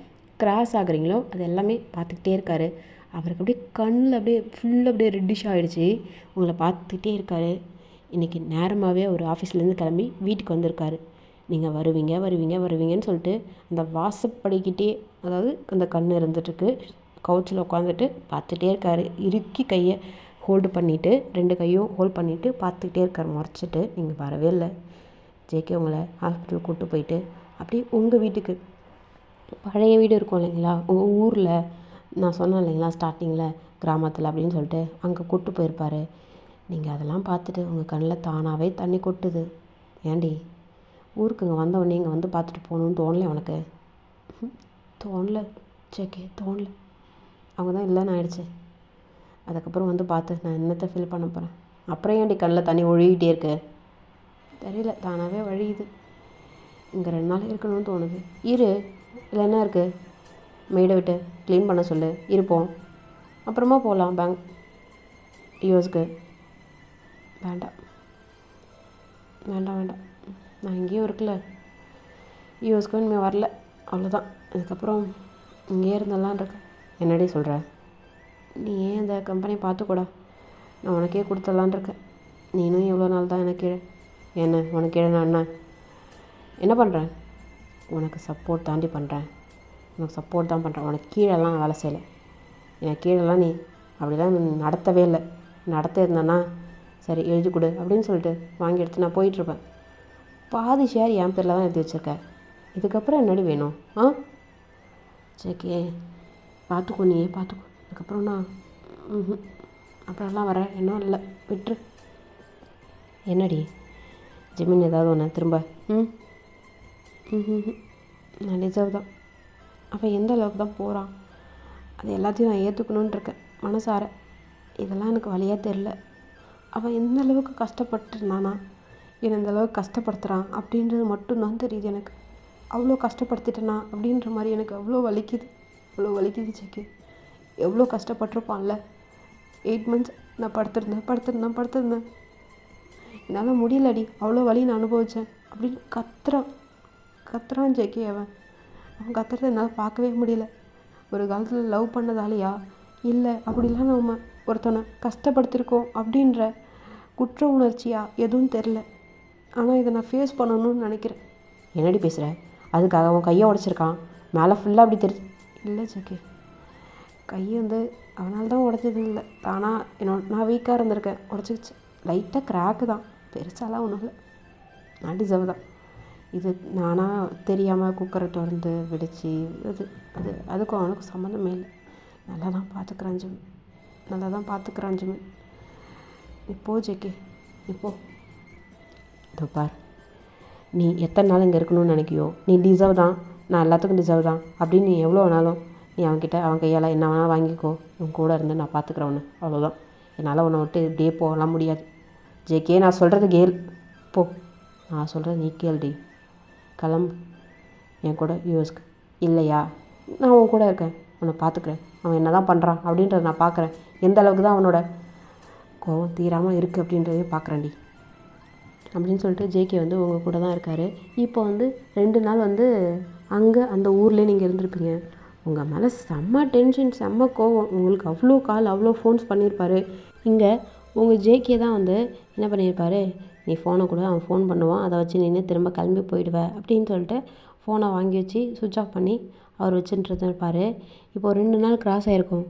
கிராஸ் ஆகுறீங்களோ அது எல்லாமே பார்த்துக்கிட்டே இருக்கார். அவருக்கு அப்படியே கண்ணில் அப்படியே ஃபுல்லாக அப்படியே ரெட்டிஷ் ஆகிடுச்சு. உங்களை பார்த்துக்கிட்டே இருக்கார். இன்றைக்கி நேரமாகவே அவர் ஆஃபீஸ்லேருந்து கிளம்பி வீட்டுக்கு வந்திருக்காரு. நீங்கள் வருவீங்கன்னு சொல்லிட்டு அந்த வாசப்படிக்கிட்டே, அதாவது அந்த கண் இருந்துட்டுருக்கு, கவுச்சில் உட்காந்துட்டு பார்த்துட்டே இருக்கார். இறுக்கி கையை ஹோல்டு பண்ணிவிட்டு 2 கையும் ஹோல்ட் பண்ணிவிட்டு பார்த்துக்கிட்டே இருக்கார் முறைச்சிட்டு. நீங்கள் வரவே இல்லை. ஜேகே உங்களை ஹாஸ்பிட்டல் கூப்பிட்டு போயிட்டு அப்படியே உங்கள் வீட்டுக்கு, பழைய வீடு இருக்கும் இல்லைங்களா உங்கள் ஊரில், நான் சொன்னேன் இல்லைங்களா ஸ்டார்டிங்கில் கிராமத்தில் அப்படின்னு சொல்லிட்டு, அங்கே கூப்பிட்டு போயிருப்பார். நீங்கள் அதெல்லாம் பார்த்துட்டு உங்கள் கண்ணில் தானாகவே தண்ணி கொட்டுது. ஏண்டி ஊருக்கு இங்கே வந்தவொடனே இங்கே வந்து பார்த்துட்டு போகணுன்னு தோணலை உனக்கு? தோணலை ஜேகே, தோணலை. அவங்க தான் இல்லைன்னு ஆயிடுச்சு. அதுக்கப்புறம் வந்து பார்த்து நான் என்னத்தை ஃபீல் பண்ண போகிறேன்? அப்புறம் ஏன்டி கண்ணில் தண்ணி ஒழுகிட்டே இருக்கு? தெரியல, தானாகவே வழியுது. இங்கே 2 நாள் இருக்கணும்னு தோணுது. இரு, இல்லை என்ன இருக்குது, மெய்டை விட்டு க்ளீன் பண்ண சொல்லு, இருப்போம். அப்புறமா போகலாம் பேங்க் யூஎஸ்க்கு. வேண்டாம், நான் இங்கேயும் இருக்கல, யூஎஸ்க்கும் இனிமேல் வரல, அவ்வளோதான். அதுக்கப்புறம் இங்கேயே இருந்தெல்லாம் இருக்கேன். என்னடி சொல்கிற? நீ ஏன் இந்த கம்பெனியை பார்த்துக்கூடா, நான் உனக்கே கொடுத்துடலான் இருக்கேன். நீனும் எவ்வளோ நாள் தான் எனக்கு கீழே. என்ன உனக்கு கீழே நான் என்ன பண்ணுறேன்? உனக்கு சப்போர்ட் தாண்டி பண்ணுறேன், உனக்கு சப்போர்ட் தான் பண்ணுறேன். உனக்கு கீழெல்லாம் நான் வேலை செய்யலை. எனக்கு கீழெல்லாம் நீ அப்படிலாம் நடத்தவே இல்லை. நடத்த இருந்தேன்னா சரி எழுதி கொடு அப்படின்னு சொல்லிட்டு வாங்கி எடுத்து நான் போயிட்டுருப்பேன். பாதி ஷேர் என் பேரில் தான் எழுதி வச்சுருக்கேன். இதுக்கப்புறம் என்னடி வேணும்? ஜேகே பார்த்துக்கோ, நீயே பார்த்துக்கோ. அதுக்கப்புறம் நான் அப்புறம்லாம் வரேன், இன்னும் இல்லை, விட்டுரு. என்னடி ஜிமின் ஏதாவது ஒன்று திரும்ப? நான் டிசர்வ் தான். அவன் எந்த அளவுக்கு தான் போகிறான், அது எல்லாத்தையும் நான் ஏற்றுக்கணுன்னு இருக்கேன் மனசார. இதெல்லாம் எனக்கு வழியாக தெரில. அவன் எந்த அளவுக்கு கஷ்டப்பட்டுருந்தானா, என்னை இந்த அளவுக்கு கஷ்டப்படுத்துகிறான் அப்படின்றது மட்டும்தான் தெரியுது எனக்கு. அவ்வளோ கஷ்டப்படுத்திட்டேனா அப்படின்ற மாதிரி எனக்கு அவ்வளோ வலிக்குது ஜேகே. எவ்வளோ கஷ்டப்பட்டிருப்பான்ல. 8 months நான் படுத்திருந்தேன். என்னால் முடியலடி, அவ்வளோ வலி நான் அனுபவித்தேன் அப்படின்னு கத்துறான் ஜேகே. அவன் கத்துறதை என்னால் பார்க்கவே முடியல. ஒரு காலத்தில் லவ் பண்ணதாலையா, இல்லை அப்படிலாம் நம்ம ஒருத்தனை கஷ்டப்படுத்திருக்கோம் அப்படின்ற குற்ற உணர்ச்சியா எதுவும் தெரில. ஆனால் இதை நான் ஃபேஸ் பண்ணணும்னு நினைக்கிறேன். என்னடி பேசுகிற? அதுக்காக அவன் கையை உடச்சிருக்கான், மேலே ஃபுல்லாக அப்படி தெரிஞ்சு? இல்லை ஜேகே, கை வந்து அவனால தான் உடச்சது இல்லை, தானாக நான் வீக்காக இருந்திருக்கேன், உடச்சிக்கிச்சு. லைட்டாக கிராக்கு தான், பெருசாலாம் ஒன்றும் இல்லை. நான் டிசர்வ் தான். இது நானாக தெரியாமல் குக்கரை திறந்து வெடிச்சு அதுக்கும் அவனுக்கும் சம்மந்தமே இல்லை. நல்லா தான் பார்த்துக்கிறான் ஜிமின். இப்போ ஜேகே, இப்போ இதோ பார், நீ எத்தனை நாள் இங்கே இருக்கணும்னு நினைக்கியோ, நீ டிசர்வ் தான், நான் எல்லாத்துக்கும் டிசர்வ் தான் அப்படின்னு நீ எவ்வளோ வேணாலும் நீ அவன் கையால் என்ன வேணாலும் வாங்கிக்கோ. உன் கூட இருந்து நான் பார்த்துக்கிறேன் ஒன்று, அவ்வளோதான். என்னால் உன்னை விட்டு இப்படியே போகலாம் முடியாது ஜேகே. நான் சொல்கிறது கேள், போ. நான் சொல்கிறது நீ கேள்டி. கிளம்பு என் கூட யூஎஸ்க்கு. இல்லையா, நான் உன் கூட இருக்கேன், உன்னை பார்த்துக்கிறேன். அவன் என்ன தான் பண்ணுறான் அப்படின்றத நான் பார்க்குறேன். எந்த அளவுக்கு தான் அவனோட கோவம் தீராமல் இருக்குது அப்படின்றதையும் பார்க்குறேன்டி அப்படின்னு சொல்லிட்டு ஜேகே வந்து உங்கள் கூட தான் இருக்கார். இப்போ வந்து 2 நாள் வந்து அங்கே அந்த ஊர்லேயே நீங்கள் இருந்திருப்பீங்க. உங்கள் மேலே செம்ம டென்ஷன், செம்ம கோவம். உங்களுக்கு அவ்வளோ கால், அவ்வளோ ஃபோன்ஸ் பண்ணியிருப்பார். இங்கே உங்கள் ஜேகே தான் வந்து என்ன பண்ணியிருப்பார், நீ ஃபோனை கூட, அவன் ஃபோன் பண்ணுவான், அதை வச்சு நீ திரும்ப கிளம்பி போயிடுவேன் அப்படின்னு சொல்லிட்டு ஃபோனை வாங்கி வச்சு சுவிட்ச் ஆஃப் பண்ணி அவர் வச்சுட்டு இருப்பார். இப்போது 2 நாள் கிராஸ் ஆகிருக்கும்,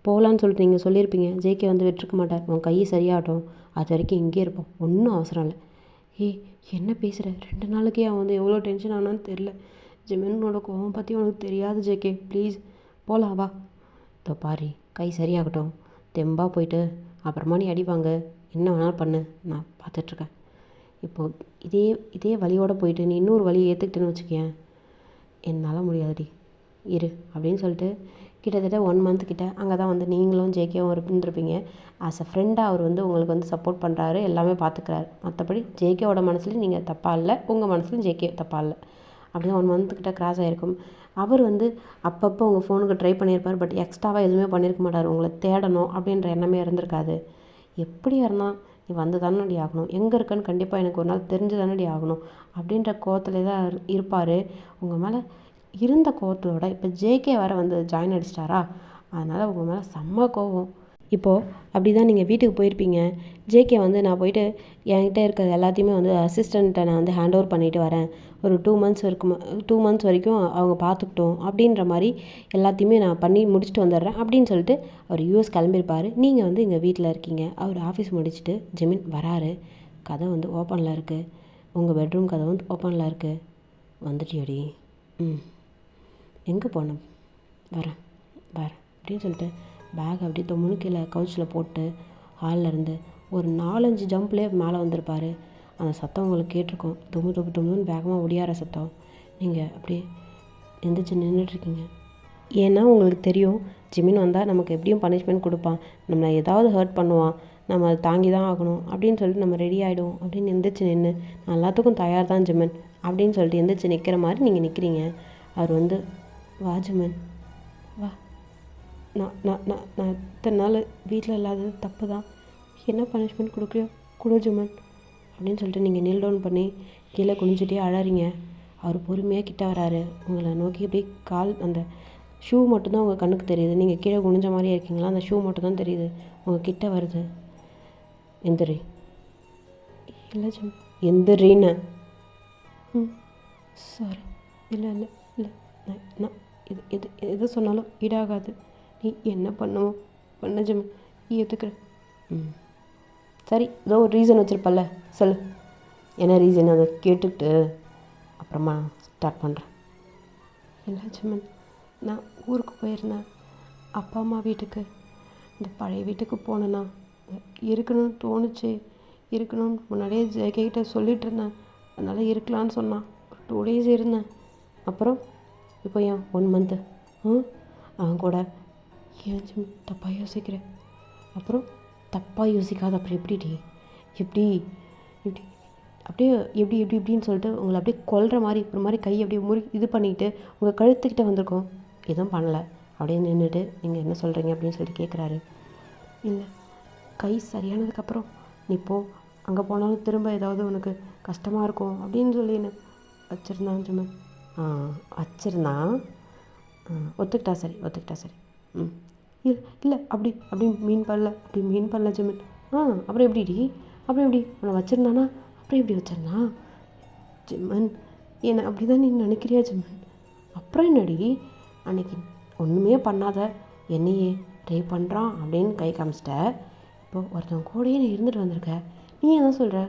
போகலான்னு சொல்லிட்டு நீங்கள் சொல்லியிருப்பீங்க. ஜேகே வந்து விட்டுருக்க மாட்டார். உன் கை சரியாகட்டும், அது வரைக்கும் இங்கேயே இருப்போம், ஒன்றும் அவசரம் இல்லை. என்ன பேசுகிற? 2 நாளைக்கே அவன் வந்து எவ்வளோ டென்ஷன் ஆனான்னு தெரில ஜிமினோட கோவம் பற்றி உனக்கு தெரியாது ஜேகே, ப்ளீஸ் போகலாம் வா. இதோ பாரு, கை சரியாகட்டும், தெம்பாக போயிட்டு அப்புறமா நீ அடிவாங்க, என்ன வேணாலும் பண்ணு, நான் பார்த்துட்ருக்கேன். இப்போது இதே வழியோடு போயிட்டு நீ இன்னொரு வழியை ஏற்றுக்கிட்டேன்னு வச்சுக்கேன், என்னால் முடியாதுடி, இரு அப்படின்னு சொல்லிட்டு கிட்டத்தட்ட 1 மந்த் கிட்ட அங்கே தான் வந்து நீங்களும் ஜேகேவும் இருந்துருப்பீங்க. ஆஸ் அ ஃப்ரெண்டாக அவர் வந்து உங்களுக்கு வந்து சப்போர்ட் பண்ணுறாரு, எல்லாமே பார்த்துக்கிறாரு. மற்றபடி ஜேகேவோட மனசுலையும் நீங்கள் தப்பாக இல்லை, உங்கள் மனசுலையும் ஜேகே தப்பாக இல்லை. அப்படியே 1 மந்த் கிட்ட கிராஸ் ஆகிருக்கும். அவர் வந்து அப்பப்போ உங்கள் ஃபோனுக்கு ட்ரை பண்ணியிருப்பார், பட் எக்ஸ்ட்ராவாக எதுவுமே பண்ணியிருக்க மாட்டார். உங்களை தேடணும் அப்படின்ற எண்ணமே இருந்திருக்காது. எப்படியா இருந்தால் நீ வந்து தானடி ஆகணும், எங்கே இருக்கன்னு கண்டிப்பாக எனக்கு ஒரு நாள் தெரிஞ்சு தானடி ஆகணும் அப்படின்ற கோவத்திலே தான் இருப்பார். உங்கள் மேலே இருந்த கோவத்தோட இப்போ ஜேகே வேறு வந்து ஜாயின் அடிச்சிட்டாரா, அதனால் உங்கள் மேலே செம்ம கோவம். இப்போது அப்படி தான் நீங்கள் வீட்டுக்கு போயிருப்பீங்க. ஜேகே வந்து நான் போயிட்டு என்கிட்ட இருக்கிற எல்லாத்தையுமே வந்து அசிஸ்டண்ட்டை நான் வந்து ஹேண்ட் ஓவர் பண்ணிவிட்டு வரேன், ஒரு 2 மந்த்ஸ் வரைக்கும் அவங்க பார்த்துக்கிட்டோம் அப்படின்ற மாதிரி எல்லாத்தையுமே நான் பண்ணி முடிச்சுட்டு வந்துடுறேன் அப்படின்னு சொல்லிட்டு அவர் யூஎஸ் கிளம்பியிருப்பார். நீங்கள் வந்து இங்கே வீட்டில் இருக்கீங்க. அவர் ஆஃபீஸ் முடிச்சுட்டு ஜிமின் வராரு. கதை வந்து ஓப்பனில் இருக்குது, உங்கள் பெட்ரூம் கதை வந்து ஓப்பனில் இருக்குது. வந்துட்டியோடி? எங்கே போனேன்? வரேன் அப்படின்னு சொல்லிட்டு பேக் அப்படி தொம்முன்னு கீழே கவுச்சில் போட்டு ஹாலில் இருந்து ஒரு 4-5 ஜம்ப்லேயே மேலே வந்திருப்பார். அந்த சத்தம் உங்களுக்கு கேட்டிருக்கோம், தொம்முன்னு வேகமாக ஒடியார சத்தம். நீங்கள் அப்படியே எந்திரிச்சு நின்றுட்டுருக்கீங்க. ஏன்னா உங்களுக்கு தெரியும் ஜிமின் வந்தால் நமக்கு எப்படியும் பனிஷ்மெண்ட் கொடுப்பான், நம்மளை ஏதாவது ஹர்ட் பண்ணுவான், நம்ம அதை தாங்கி தான் ஆகணும் அப்படின்னு சொல்லிட்டு நம்ம ரெடி ஆகிடுவோம் அப்படின்னு எந்திரிச்சு நின்று, நான் எல்லாத்துக்கும் தயார் தான் ஜிமின் அப்படின்னு சொல்லிட்டு எந்திரிச்சு நிற்கிற மாதிரி நீங்கள் நிற்கிறீங்க. அவர் வந்து வா ஜிமின் வா, நான் இத்தனை நாள் வீட்டில் இல்லாதது தப்பு தான், என்ன பனிஷ்மெண்ட் கொடுக்குறியோ கொடு ஜிமின் அப்படின்னு சொல்லிட்டு நீங்கள் நீல் டவுன் பண்ணி கீழே குனிஞ்சிட்டே அழறீங்க. அவர் பொறுமையாக கிட்ட வராரு. உங்களை நோக்கி அப்படியே கால், அந்த ஷூ மட்டும்தான் உங்கள் கண்ணுக்கு தெரியுது, நீங்கள் கீழே குனிஞ்ச மாதிரியே இருக்கீங்களா, அந்த ஷூ மட்டும்தான் தெரியுது, உங்கள் கிட்ட வருது. எந்திரி. இல்லை ஜிமின், எந்திரின்னு. சாரி, இல்லை நான் எது சொன்னாலும் ஈடாகாது, நீ என்ன பண்ணுவோம் பண்ண ஜிமின், நீ ஏற்றுக்கிறேன். சரி, ஏதோ ஒரு ரீசன் வச்சுருப்பல்ல, சொல்லு என்ன ரீசன், அதை கேட்டுக்கிட்டு அப்புறமா ஸ்டார்ட் பண்ணுறேன். இல்லை ஜிமின், நான் ஊருக்கு போயிருந்தேன், அப்பா அம்மா வீட்டுக்கு, இந்த பழைய வீட்டுக்கு போனேன்னா இருக்கணும்னு தோணுச்சு, இருக்கணும்னு முன்னாடியே ஜேகேகிட்ட சொல்லிகிட்டு இருந்தேன், அதனால் இருக்கலான்னு சொன்னான். ஒரு 2 days இருந்தேன். அப்புறம் இப்போ ஏன் 1 month அவன் கூட ஏன் ஜிமின் தப்பாக யோசிக்கிறேன்? அப்புறம் தப்பாக யோசிக்காத, அப்புறம் எப்படி அப்படியே எப்படின்னு சொல்லிட்டு உங்களை அப்படியே கொல்ற மாதிரி ஒரு மாதிரி கை அப்படியே இது பண்ணிக்கிட்டு உங்கள் கழுத்துக்கிட்ட வந்திருக்கோம். எதுவும் பண்ணலை, அப்படியே நின்றுட்டு நீங்கள் என்ன சொல்கிறீங்க அப்படின்னு சொல்லிட்டு கேட்குறாரு. இல்லை, கை சரியானதுக்கப்புறம் நீ போ, அங்கே போனாலும் திரும்ப ஏதாவது உனக்கு கஷ்டமாக இருக்கும் அப்படின்னு சொல்லி என்ன வச்சுருந்தான் ஜிமின். வச்சுருந்தான், ஒத்துக்கிட்டா சரி. இல்லை அப்படி மீன் பண்ணல ஜிமின். அப்புறம் எப்படி அவனை வச்சுருந்தானா, அப்புறம் எப்படி வச்சிருந்தான் ஜிமின்? என்னை அப்படி தான் நீ நினைக்கிறியா ஜிமின்? அப்புறம் என்னடி, அன்னைக்கு ஒன்றுமே பண்ணாத என்னையே ட்ரை பண்ணுறான் அப்படின்னு கை காமிச்சிட்ட, இப்போ ஒருத்தவங்க கூடயே நீ இருந்துட்டு வந்திருக்க, நீ எதான் சொல்கிற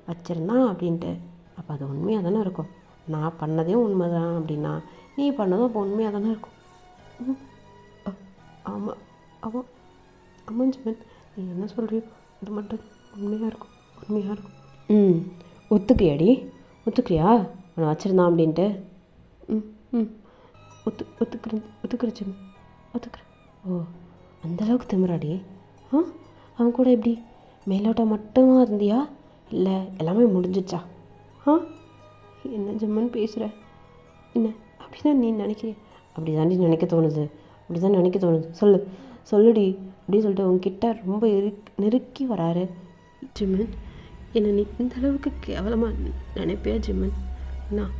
வச்சுருந்தான் அப்படின்ட்டு? அப்போ அது உண்மையாக தானே இருக்கும். நான் பண்ணதே உண்மை தான் அப்படின்னா நீ பண்ணதும் அப்போ உண்மையாக தானே இருக்கும். ஆமாம் ஜிமின், நீ என்ன சொல்கிறியோ அது மட்டும் உண்மையாக இருக்கும். ஒத்துக்கிறியா அவனை வச்சுருந்தான் அப்படின்ட்டு? ஒத்துக்கிறேன் ஜிமின், ஒத்துக்கிறேன். ஓ, அந்தளவுக்கு திமிராடி? அவன் கூட எப்படி மேலோட்டம் மட்டுமா இருந்தியா, இல்லை எல்லாமே முடிஞ்சிச்சா? என்ன ஜிமின் பேசுகிற? என்ன அப்படி தான் நீ நினைக்கிறிய? அப்படி தாண்டி நினைக்க தோணுது, சொல்லுடி அப்படின்னு சொல்லிட்டு உங்ககிட்ட ரொம்ப நெருக்கி வராரு ஜிமின். என்னை நீ இந்த அளவுக்கு கேவலமாக நினைப்பியா ஜிமின்? நான்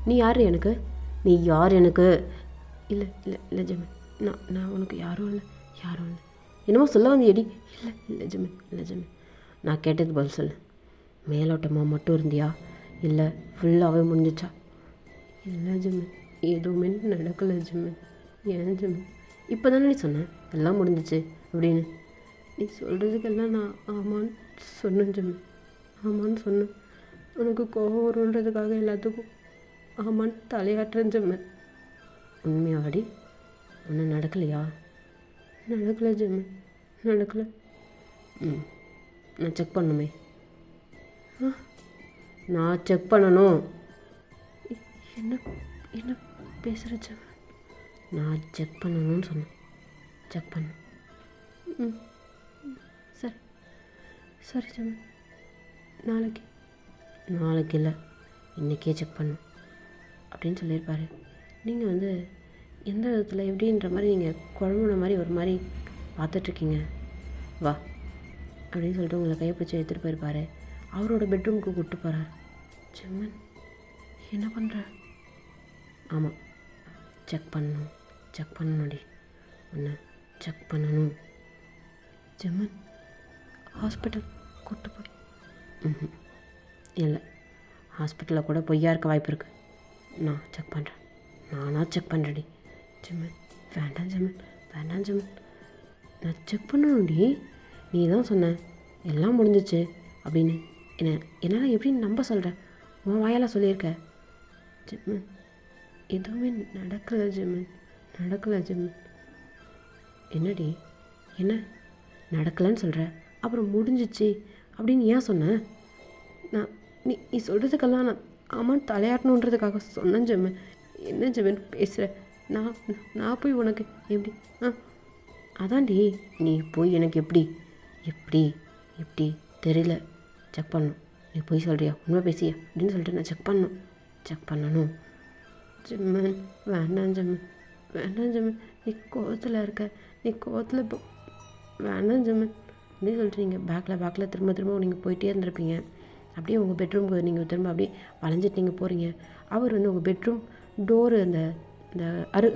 நீ யார் எனக்கு? இல்லை ஜிமின், நான் உனக்கு யாரும் இல்லை. என்னமோ சொல்ல வந்து எடி. இல்லை ஜிமின், நான் கேட்டது பதில் சொல்லு. மேலோட்டமாக மட்டும் இருந்தியா, இல்லை ஃபுல்லாகவே முடிஞ்சிச்சா? இல்லை ஜிமின், எதுவுமே நடக்கலை ஜிமின். ஏன் ஜிமின்? இப்போ தானே நீ சொன்னேன் எல்லாம் முடிஞ்சிச்சு அப்படின்னு. நீ சொல்கிறதுக்கெல்லாம் நான் ஆமான்னு சொன்னேன் ஜிமின், உனக்கு கோபம் வருன்றதுக்காக எல்லாத்துக்கும் ஆமான்னு தலையாட்டுறேன் ஜெமன். உண்மையாடி ஒன்றும் நடக்கலையா? நடக்கலை ஜெமன், நடக்கலை. நான் செக் பண்ணணுமே. நான் செக் பண்ணணும். என்ன என்ன பேசுகிற ஜெமன்? நான் செக் பண்ணணும்னு சொன்னேன். செக் பண்ண. சரி சரி ஜெமன், நாளைக்கு இல்லை, இன்றைக்கே செக் பண்ணும் அப்படின்னு சொல்லியிருப்பாரு. நீங்கள் வந்து எந்த விதத்தில் எப்படின்ற மாதிரி நீங்கள் குழம்புன மாதிரி ஒரு மாதிரி பார்த்துட்ருக்கீங்க. வா அப்படின்னு சொல்லிட்டு உங்களை கையை பிடிச்சி எடுத்துகிட்டு போயிருப்பாரு. அவரோட பெட்ரூமுக்கு கூப்பிட்டு போகிறார். ஜெமன் என்ன பண்ணுற? ஆமாம், செக் பண்ணணும்டி, ஒன்று செக் பண்ணணும். ஜெமன் ஹாஸ்பிட்டல் கூப்பிட்டு போய் இல்லை, ஹாஸ்பிட்டலில் கூட பொய்யா இருக்க வாய்ப்பு இருக்குது. நான் செக் பண்ணுறேன், நானாக செக் பண்ணுறேடி. ஜெமன் வேண்டாம் ஜெமன், நான் செக் பண்ணணும்டி. நீ தான் சொன்ன எல்லாம் முடிஞ்சிச்சு அப்படின்னு. என்னால் எப்படின்னு நம்ப சொல்கிறேன்? உன் வாயால் சொல்லியிருக்க. ஜெமன் எதுவுமே நடக்கலை ஜெமன். என்னடி என்ன நடக்கலைன்னு சொல்கிற? அப்புறம் முடிஞ்சிச்சு அப்படின்னு ஏன் சொன்னேன்? நான் நீ சொல்கிறதுக்கெல்லாம் நான் ஆமாம் தலையாட்டணுன்றதுக்காக சொன்னேன் ஜெமன். என்ன ஜெமன் பேசுகிற? நான் போய் உனக்கு எப்படி? அதான்டி, நீ போய் எனக்கு எப்படி தெரியல. செக் பண்ணணும். நீ போய் சொல்கிறியா, உண்மை பேசியா அப்படின்னு சொல்லிட்டு நான் செக் பண்ணணும். ஜெமன் வேண்டாம் ஜெமன், நீ கோவத்தில் இருக்க. இப்போ வேண்டாம் ஜெமன் அப்படின்னு சொல்லிட்டு நீங்கள் பேக்கில் திரும்ப நீங்கள் போயிட்டே இருந்திருப்பீங்க. அப்படியே உங்கள் பெட்ரூமுக்கு நீங்கள் திரும்ப அப்படியே வளைஞ்சிட்டு நீங்கள் போகிறீங்க. அவர் வந்து உங்கள் பெட்ரூம் டோரு இந்த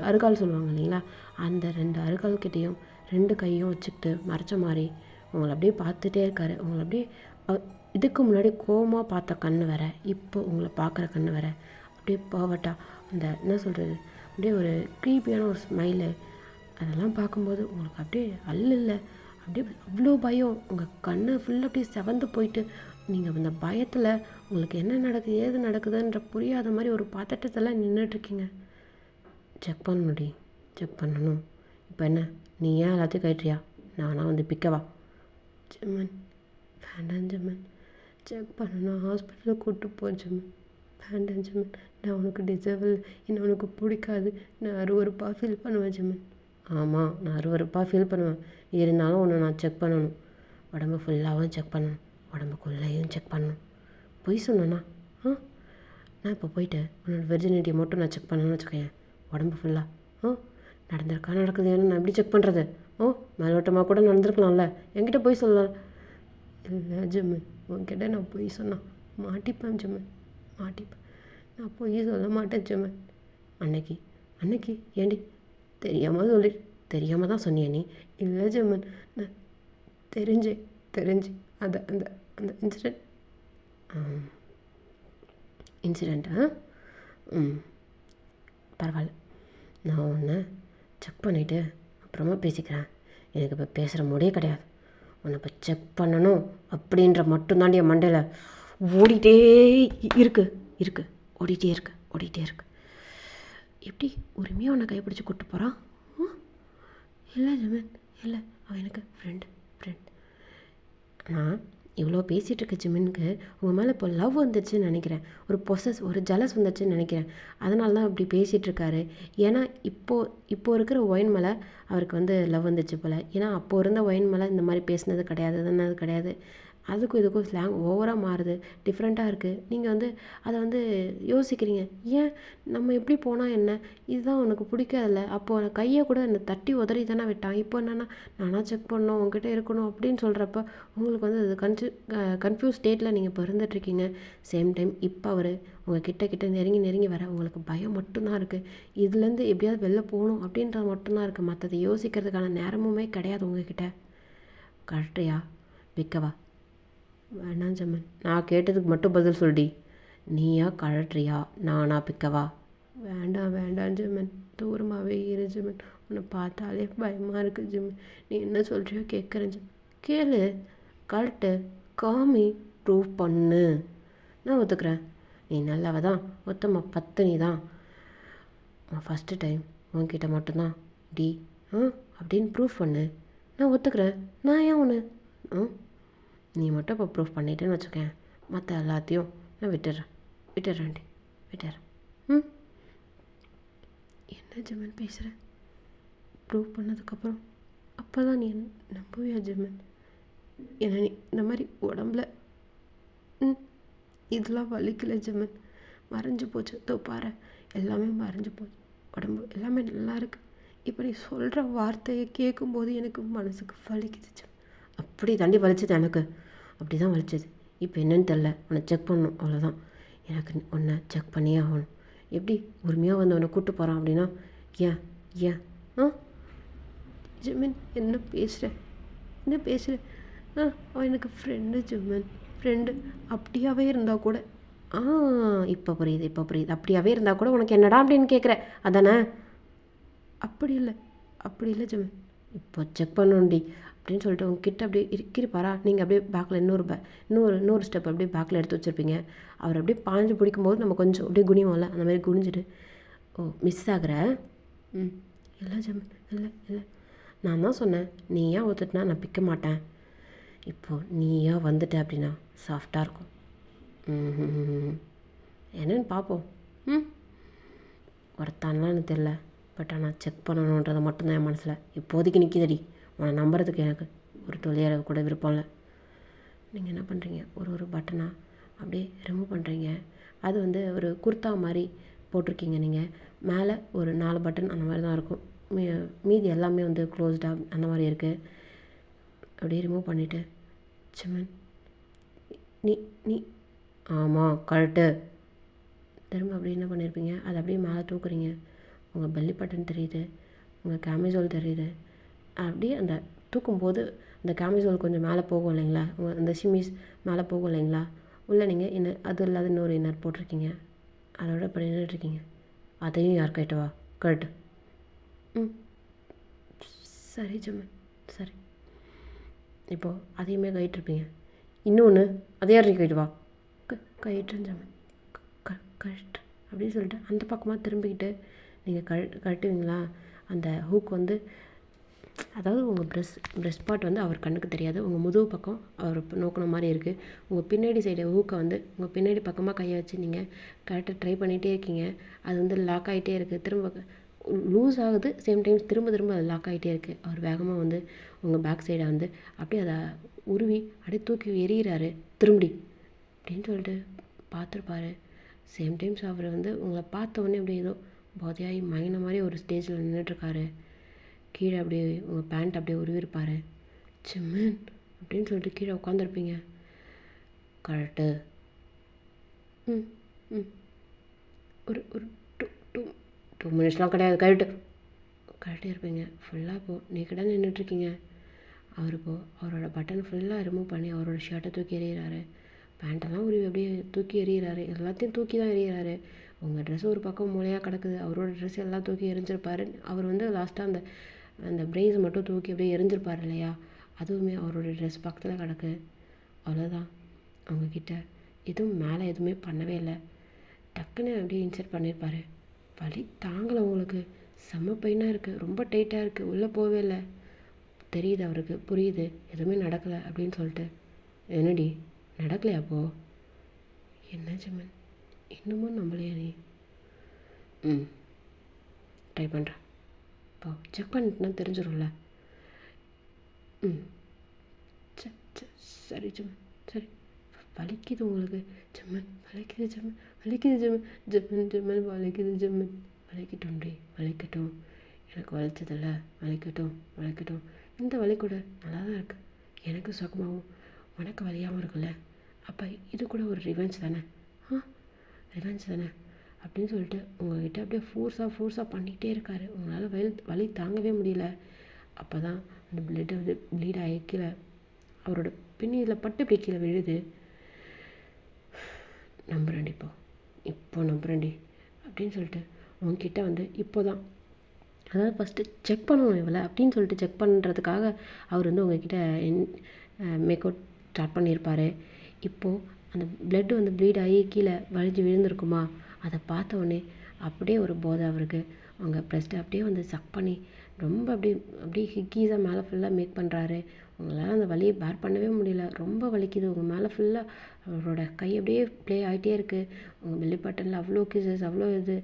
அருகால் சொல்லுவாங்க இல்லைங்களா, அந்த 2 அருகால்கிட்டையும் 2 கையும் வச்சுக்கிட்டு மறைச்ச மாதிரி உங்களை அப்படியே பார்த்துட்டே இருக்காரு. உங்களை அப்படியே இதுக்கு முன்னாடி கோவமாக பார்த்த கண்ணு வேற, இப்போ உங்களை பார்க்குற கண்ணு வேற, அப்படியே பர்வெக்டாக அந்த என்ன சொல்கிறது, அப்படியே ஒரு க்ரீப்பியான ஒரு ஸ்மைலு. அதெல்லாம் பார்க்கும்போது உங்களுக்கு அப்படியே இல்லை, அப்படியே அவ்வளோ பயம். உங்கள் கண்ணு ஃபுல்லாக அப்படியே செவந்து போயிட்டு நீங்கள் அந்த பயத்தில் உங்களுக்கு என்ன நடக்குது ஏது நடக்குதுன்ற புரியாத மாதிரி ஒரு பதட்டத்தில் நின்றுட்டுருக்கீங்க. செக் பண்ணணும். இப்போ என்ன, நீ ஏன் எல்லாத்தையும் கட்டுறியா? நானா வந்து பிக்கவா? ஜெமன் வேண்டாம் ஜெமன், செக் பண்ணணும், ஹாஸ்பிட்டலுக்கு கூப்பிட்டு போ ஜெமன். வேண்டாம் ஜெமன், நான் உனக்கு டிசர்வல், என்ன உனக்கு பிடிக்காது, நான் அருவருப்பாக ஃபீல் பண்ணுவேன் ஜெமன். ஆமாம், நான் அருவருப்பாக ஃபீல் பண்ணுவேன். இருந்தாலும் ஒன்று நான் செக் பண்ணணும். உடம்பு ஃபுல்லாகவும் செக் பண்ணணும், உடம்புக்குள்ளேயும் செக் பண்ணணும். பொய் சொன்னேன்னா நான் இப்போ போயிட்டு உன்னோட வெர்ஜினிட்டியை மட்டும் நான் செக் பண்ணணும்னு வச்சுக்கேன். உடம்பு ஃபுல்லாக நடக்குது ஏன்னா நான் எப்படி செக் பண்ணுறது? மேலோட்டமாக கூட நடந்திருக்கலாம்ல, என்கிட்ட போய் சொல்லலாம். இல்லை ஜெமன், உன்கிட்ட நான் பொய் சொன்னான் மாட்டிப்பேன் ஜெமன், நான் பொய் சொல்ல மாட்டேன் ஜெமன். அன்னைக்கு ஏண்டி தெரியாமல் தான் சொன்னிய நீ? இல்லை ஜெமன், நான் தெரிஞ்சு அந்த அந்த அந்த இன்சிடெண்ட்டா பரவாயில்ல, நான் ஒன்று செக் பண்ணிவிட்டு அப்புறமா பேசிக்கிறேன். எனக்கு இப்போ பேசுகிற முடியே கிடையாது. உன்னை இப்போ செக் பண்ணணும் அப்படின்ற மட்டும்தாண்டி என் மண்டையில் ஓடிட்டே இருக்கு. எப்படி உரிமையாக உன்னை கைப்பிடிச்சி கூப்பிட்டு போகிறான்? இல்லை ஜெமன், இல்லை, அவன் எனக்கு ஃப்ரெண்ட். நான் இவ்வளோ பேசிகிட்டு இருக்க ஜெமனுக்கு உங்கள் மேலே இப்போ லவ் வந்துடுச்சுன்னு நினைக்கிறேன். ஒரு ஜலஸ் வந்துடுச்சுன்னு நினைக்கிறேன். அதனால தான் அப்படி பேசிகிட்ருக்காரு. ஏன்னா இப்போது இருக்கிற ஒயின் மேலே அவருக்கு வந்து லவ் வந்துச்சு போல். ஏன்னா அப்போது இருந்த ஒயின் மேலே இந்த மாதிரி பேசினது கிடையாது. அதுக்கும் இதுக்கும் ஸ்லாங் ஓவராக மாறுது, டிஃப்ரெண்ட்டாக இருக்குது. நீங்கள் வந்து அதை வந்து யோசிக்கிறீங்க, ஏன் நம்ம எப்படி போனால் என்ன, இதுதான் உனக்கு பிடிக்காதில்ல, அப்போது கையை கூட என்னை தட்டி உதறி தானே விட்டான். இப்போ என்னென்னா நானாக செக் பண்ணணும், உங்ககிட்ட இருக்கணும் அப்படின்னு சொல்கிறப்ப உங்களுக்கு வந்து அது கன்ஃபியூஸ் ஸ்டேட்டில் நீங்கள் இப்போ இருந்துகிட்ருக்கீங்க. சேம் டைம் இப்போ அவர் உங்கள் கிட்ட நெருங்கி வர உங்களுக்கு பயம் மட்டும்தான் இருக்குது. இதுலேருந்து எப்படியாவது வெளில போகணும் அப்படின்றது மட்டும்தான் இருக்குது. மற்றதை யோசிக்கிறதுக்கான நேரமுமே கிடையாது உங்ககிட்ட. கரெக்டையா பிக்கவா? வேணாம் ஜெமன், நான் கேட்டதுக்கு மட்டும் பதில் சொல்டி. நீயா கழட்டுறியா, நானா பிக்கவா? வேண்டாம் ஜெமன், தூரமாகவே இரு ஜெமன். உன்னை பார்த்தாலே பயமாக இருக்குது ஜெமன். நீ என்ன சொல்கிறியோ கேட்குறேன் ஜெமன். கேளு, கழட்டு, காமி, ப்ரூவ் பண்ணு, நான் ஒத்துக்கிறேன். நீ நல்லவ தான், மொத்தமாக 10 நீ தான். ஃபஸ்ட்டு டைம் உன்கிட்ட மட்டும்தான் டி அப்படின்னு ப்ரூஃப் பண்ணு, நான் ஒத்துக்கிறேன். நான் ஏன் ஒன்று நீ மட்டும் இப்போ ப்ரூஃப் பண்ணிட்டேன்னு வச்சுக்கேன், மற்ற எல்லாத்தையும் நான் விட்டுறேன்டி விட்டுறேன். என்ன ஜெமன் பேசுகிறேன்? ப்ரூவ் பண்ணதுக்கப்புறம் அப்போ தான் நீ நம்புவியா ஜெமன்? ஏன்னா நீ இந்த மாதிரி உடம்புல இதெல்லாம் வலிக்கல ஜெமன், மறைஞ்சு போச்சு. இதோ பாரு, எல்லாமே மறைஞ்சு போச்சு, உடம்பு எல்லாமே நல்லா இருக்கு. இப்போ நீ சொல்கிற வார்த்தையை கேட்கும்போது எனக்கு மனசுக்கு வலிக்குது ஜெமன். அப்படி தாண்டி வலிச்சது எனக்கு, அப்படி தான் வலிச்சது. இப்போ என்னன்னு தெரில, உன்னை செக் பண்ணணும் அவ்வளோதான். எனக்கு உன்னை செக் பண்ணியே ஆகணும். எப்படி உரிமையாக வந்து உன்னை கூப்பிட்டு போகிறான் அப்படின்னா ஏன் ஏன் ஜெமன் என்ன பேசுகிற? அவன் எனக்கு ஃப்ரெண்டு ஜெமன், ஃப்ரெண்டு. அப்படியாவே இருந்தால் கூட இப்போ புரியுது. அப்படியாவே இருந்தால் கூட உனக்கு என்னடா அப்படின்னு கேட்குற அதானே? அப்படி இல்லை ஜெமன், இப்போ செக் பண்ணணும்டி அப்படின்னு சொல்லிட்டு உங்ககிட்ட அப்படியே இருப்பாரா? நீங்கள் அப்படியே பேக்கில் இன்னொரு ஸ்டெப் அப்படியே பேக்கில் எடுத்து வச்சுருப்பீங்க. அவர் அப்படியே பாஞ்சு பிடிக்கும்போது நம்ம கொஞ்சம் அப்படியே குனிவோம்ல, அந்த மாதிரி குனிஞ்சிட்டு மிஸ் ஆகுற. இல்லை ஜெமன், இல்லை நான் தான் சொன்னேன், நீ ஏன் ஒத்துட்டுனா நான் பிக்க மாட்டேன். இப்போது நீ ஏன் வந்துட்ட அப்படின்னா சாஃப்டாக இருக்கும். என்னன்னு பார்ப்போம். ஒருத்தான்லாம் எனக்கு தெரில, பட் ஆனால் செக் பண்ணணுன்றதை மட்டும்தான் என் மனசில் இப்போதைக்கு நிற்கிதடி. உன்னை நம்புறதுக்கு எனக்கு ஒரு துளியளவு கூட விருப்பம் இல்லை. நீங்கள் என்ன பண்ணுறீங்க, ஒரு பட்டனாக அப்படியே ரிமூவ் பண்ணுறீங்க. அது வந்து ஒரு குர்த்தா மாதிரி போட்டிருக்கீங்க நீங்கள். மேலே ஒரு 4 பட்டன் அந்த மாதிரி தான் இருக்கும், மீதி எல்லாமே வந்து க்ளோஸ்டாக அந்த மாதிரி இருக்குது. அப்படியே ரிமூவ் பண்ணிவிட்டு ஜெமன் நீ ஆமாம் கரெக்டு. திரும்ப அப்படி என்ன பண்ணியிருப்பீங்க, அதை அப்படியே மேலே தூக்குறீங்க. உங்கள் பெல்லி பட்டன் தெரியுது, உங்கள் கேமிசோல் தெரியுது. அப்படியே அந்த தூக்கும்போது அந்த கேமிசோல் கொஞ்சம் மேலே போகும் இல்லைங்களா, உங்கள் அந்த ஷிமிஸ் மேலே போகும் இல்லைங்களா, உள்ளே நீங்கள் அது இல்லாத இன்னொரு இன்னர் போட்டிருக்கீங்க. அதோட இப்போ நின்றுட்டுருக்கீங்க. அதையும் யார் கேட்டவா? கரெக்டு. சரி ஜெமன், சரி. இப்போது அதையுமே கழிட்டுருப்பீங்க. இன்னொன்று அதை யார் கழிட்டு வா? கழிட்டுறேன் ஜெமன், கழிட்டு அப்படின்னு சொல்லிட்டு அந்த பக்கமாக திரும்பிக்கிட்டு நீங்கள் கழட்டுவீங்களா? அந்த ஹூக் வந்து, அதாவது உங்கள் ப்ரெஸ் பார்ட் வந்து அவர் கண்ணுக்கு தெரியாது, உங்கள் முதுகு பக்கம் அவர் நோக்கின மாதிரி இருக்குது. உங்கள் பின்னாடி சைடு ஹூக்கை வந்து உங்கள் பின்னாடி பக்கமாக கையை வச்சு நீங்கள் கரெக்டாக ட்ரை பண்ணிகிட்டே இருக்கீங்க. அது வந்து லாக் ஆகிட்டே இருக்குது, திரும்ப லூஸ் ஆகுது, சேம் டைம்ஸ் திரும்ப அது லாக் ஆகிட்டே இருக்குது. அவர் வேகமாக வந்து உங்கள் பேக் சைடை வந்து அப்படியே அதை உருவி அப்படியே தூக்கி எறிகிறாரு. திரும்பி அப்படின்னு சொல்லிட்டு பார்த்துருப்பாரு. சேம் டைம்ஸ் அவர் வந்து உங்களை பார்த்த உடனே அப்படியே ஏதோ போதையாகி மயங்கின மாதிரி ஒரு ஸ்டேஜில் நின்றுட்டுருக்காரு. கீழே அப்படியே உங்கள் பேண்ட் அப்படியே உருவிருப்பார். ஜெமன் அப்படின்னு சொல்லிட்டு கீழே உட்காந்துருப்பீங்க. கரெக்டு. ஒரு ஒரு 2 மினிட்ஸ்லாம் கிடையாது, கரெக்டாக இருப்பீங்க. ஃபுல்லாக இப்போது நீக்கடாக நின்றுட்டுருக்கீங்க. அவர் இப்போது அவரோட பட்டன் ஃபுல்லாக ரிமூவ் பண்ணி அவரோட ஷர்ட்டை தூக்கி எறிகிறாரு. பேண்ட்டெல்லாம் உருவி அப்படியே தூக்கி எறிகிறாரு. எல்லாத்தையும் தூக்கி தான் எறிகிறாரு. உங்கள் ட்ரெஸ் ஒரு பக்கம் மூலையாக கிடக்குது, அவரோட ட்ரெஸ் எல்லாம் தூக்கி எரிஞ்சிருப்பார். அவர் வந்து லாஸ்ட்டாக அந்த ப்ரைஸ் மட்டும் தூக்கி அப்படியே எரிஞ்சிருப்பார் இல்லையா, அதுவுமே அவரோட ட்ரெஸ் பக்கத்தில் கிடக்கு. அவ்வளோதான். அவங்கக்கிட்ட எதுவும் மேலே எதுவுமே பண்ணவே இல்லை, டக்குன்னு அப்படியே இன்சர்ட் பண்ணியிருப்பார். வலி தாங்கலை உங்களுக்கு, செம்ம பெயினாக இருக்குது, ரொம்ப டைட்டாக இருக்குது, உள்ளே போகவே இல்லை. தெரியுது அவருக்கு, புரியுது எதுவுமே நடக்கலை அப்படின்னு சொல்லிட்டு. என்னடி நடக்கலையா? அப்போது என்ன ஜெமன், இன்னமும் நம்மளையா நீ? ட்ரை பண்ணுறேன். இப்போ செக் பண்ணிட்டுனா தெரிஞ்சிடும்ல. சரி ஜெமன், சரி. வலிக்குது உங்களுக்கு ஜெமன், வலிக்குது ஜெமன், வலிக்குது ஜெமன். வலிக்கட்டும், எனக்கு வலிச்சதில்ல, வலிக்கட்டும். இந்த வலி கூட நல்லா தான் இருக்குது, எனக்கு சுகமாகவும் உனக்கு வலியாகவும் இருக்குல்ல. அப்போ இது கூட ஒரு ரிவெஞ்ச் தானே, அப்படின்னு சொல்லிட்டு உங்கள்கிட்ட அப்படியே ஃபோர்ஸாக பண்ணிகிட்டே இருக்காரு. உங்களால் வலி தாங்கவே முடியல. அப்போ தான் அந்த பிளட்டு வந்து ப்ளீட் ஆகி கீழே அவரோட பின்னியில் பட்டு இப்படி கீழே விழுது. நம்புறேன்டி, இப்போ நம்புறேன்டி அப்படின்னு சொல்லிட்டு உங்ககிட்ட வந்து இப்போ தான், அதாவது ஃபஸ்ட்டு செக் பண்ணணும் இவளை அப்படின்னு சொல்லிட்டு செக் பண்ணுறதுக்காக அவர் வந்து உங்ககிட்ட மேக் அவுட் ஸ்டார்ட் பண்ணியிருப்பார். இப்போது அந்த பிளட் வந்து ப்ளீட் ஆகி கீழே வழிஞ்சு விழுந்திருக்குமா, அதை பார்த்த உடனே அப்படியே ஒரு போதை அவருக்கு. அவங்க ப்ரெஸ்ட்டை அப்படியே வந்து சக் பண்ணி ரொம்ப அப்படியே ஹிக்கீஸாக மேலே ஃபுல்லாக மேக் பண்ணுறாரு. உங்களால் அந்த வலியை பேர் பண்ணவே முடியல, ரொம்ப வலிக்குது. உங்கள் மேலே ஃபுல்லாக அவரோட கை அப்படியே ப்ளே ஆகிட்டே இருக்குது. உங்கள் பெல்லி பட்டனில் அவ்வளோ கிசஸ், அவ்வளோ இது.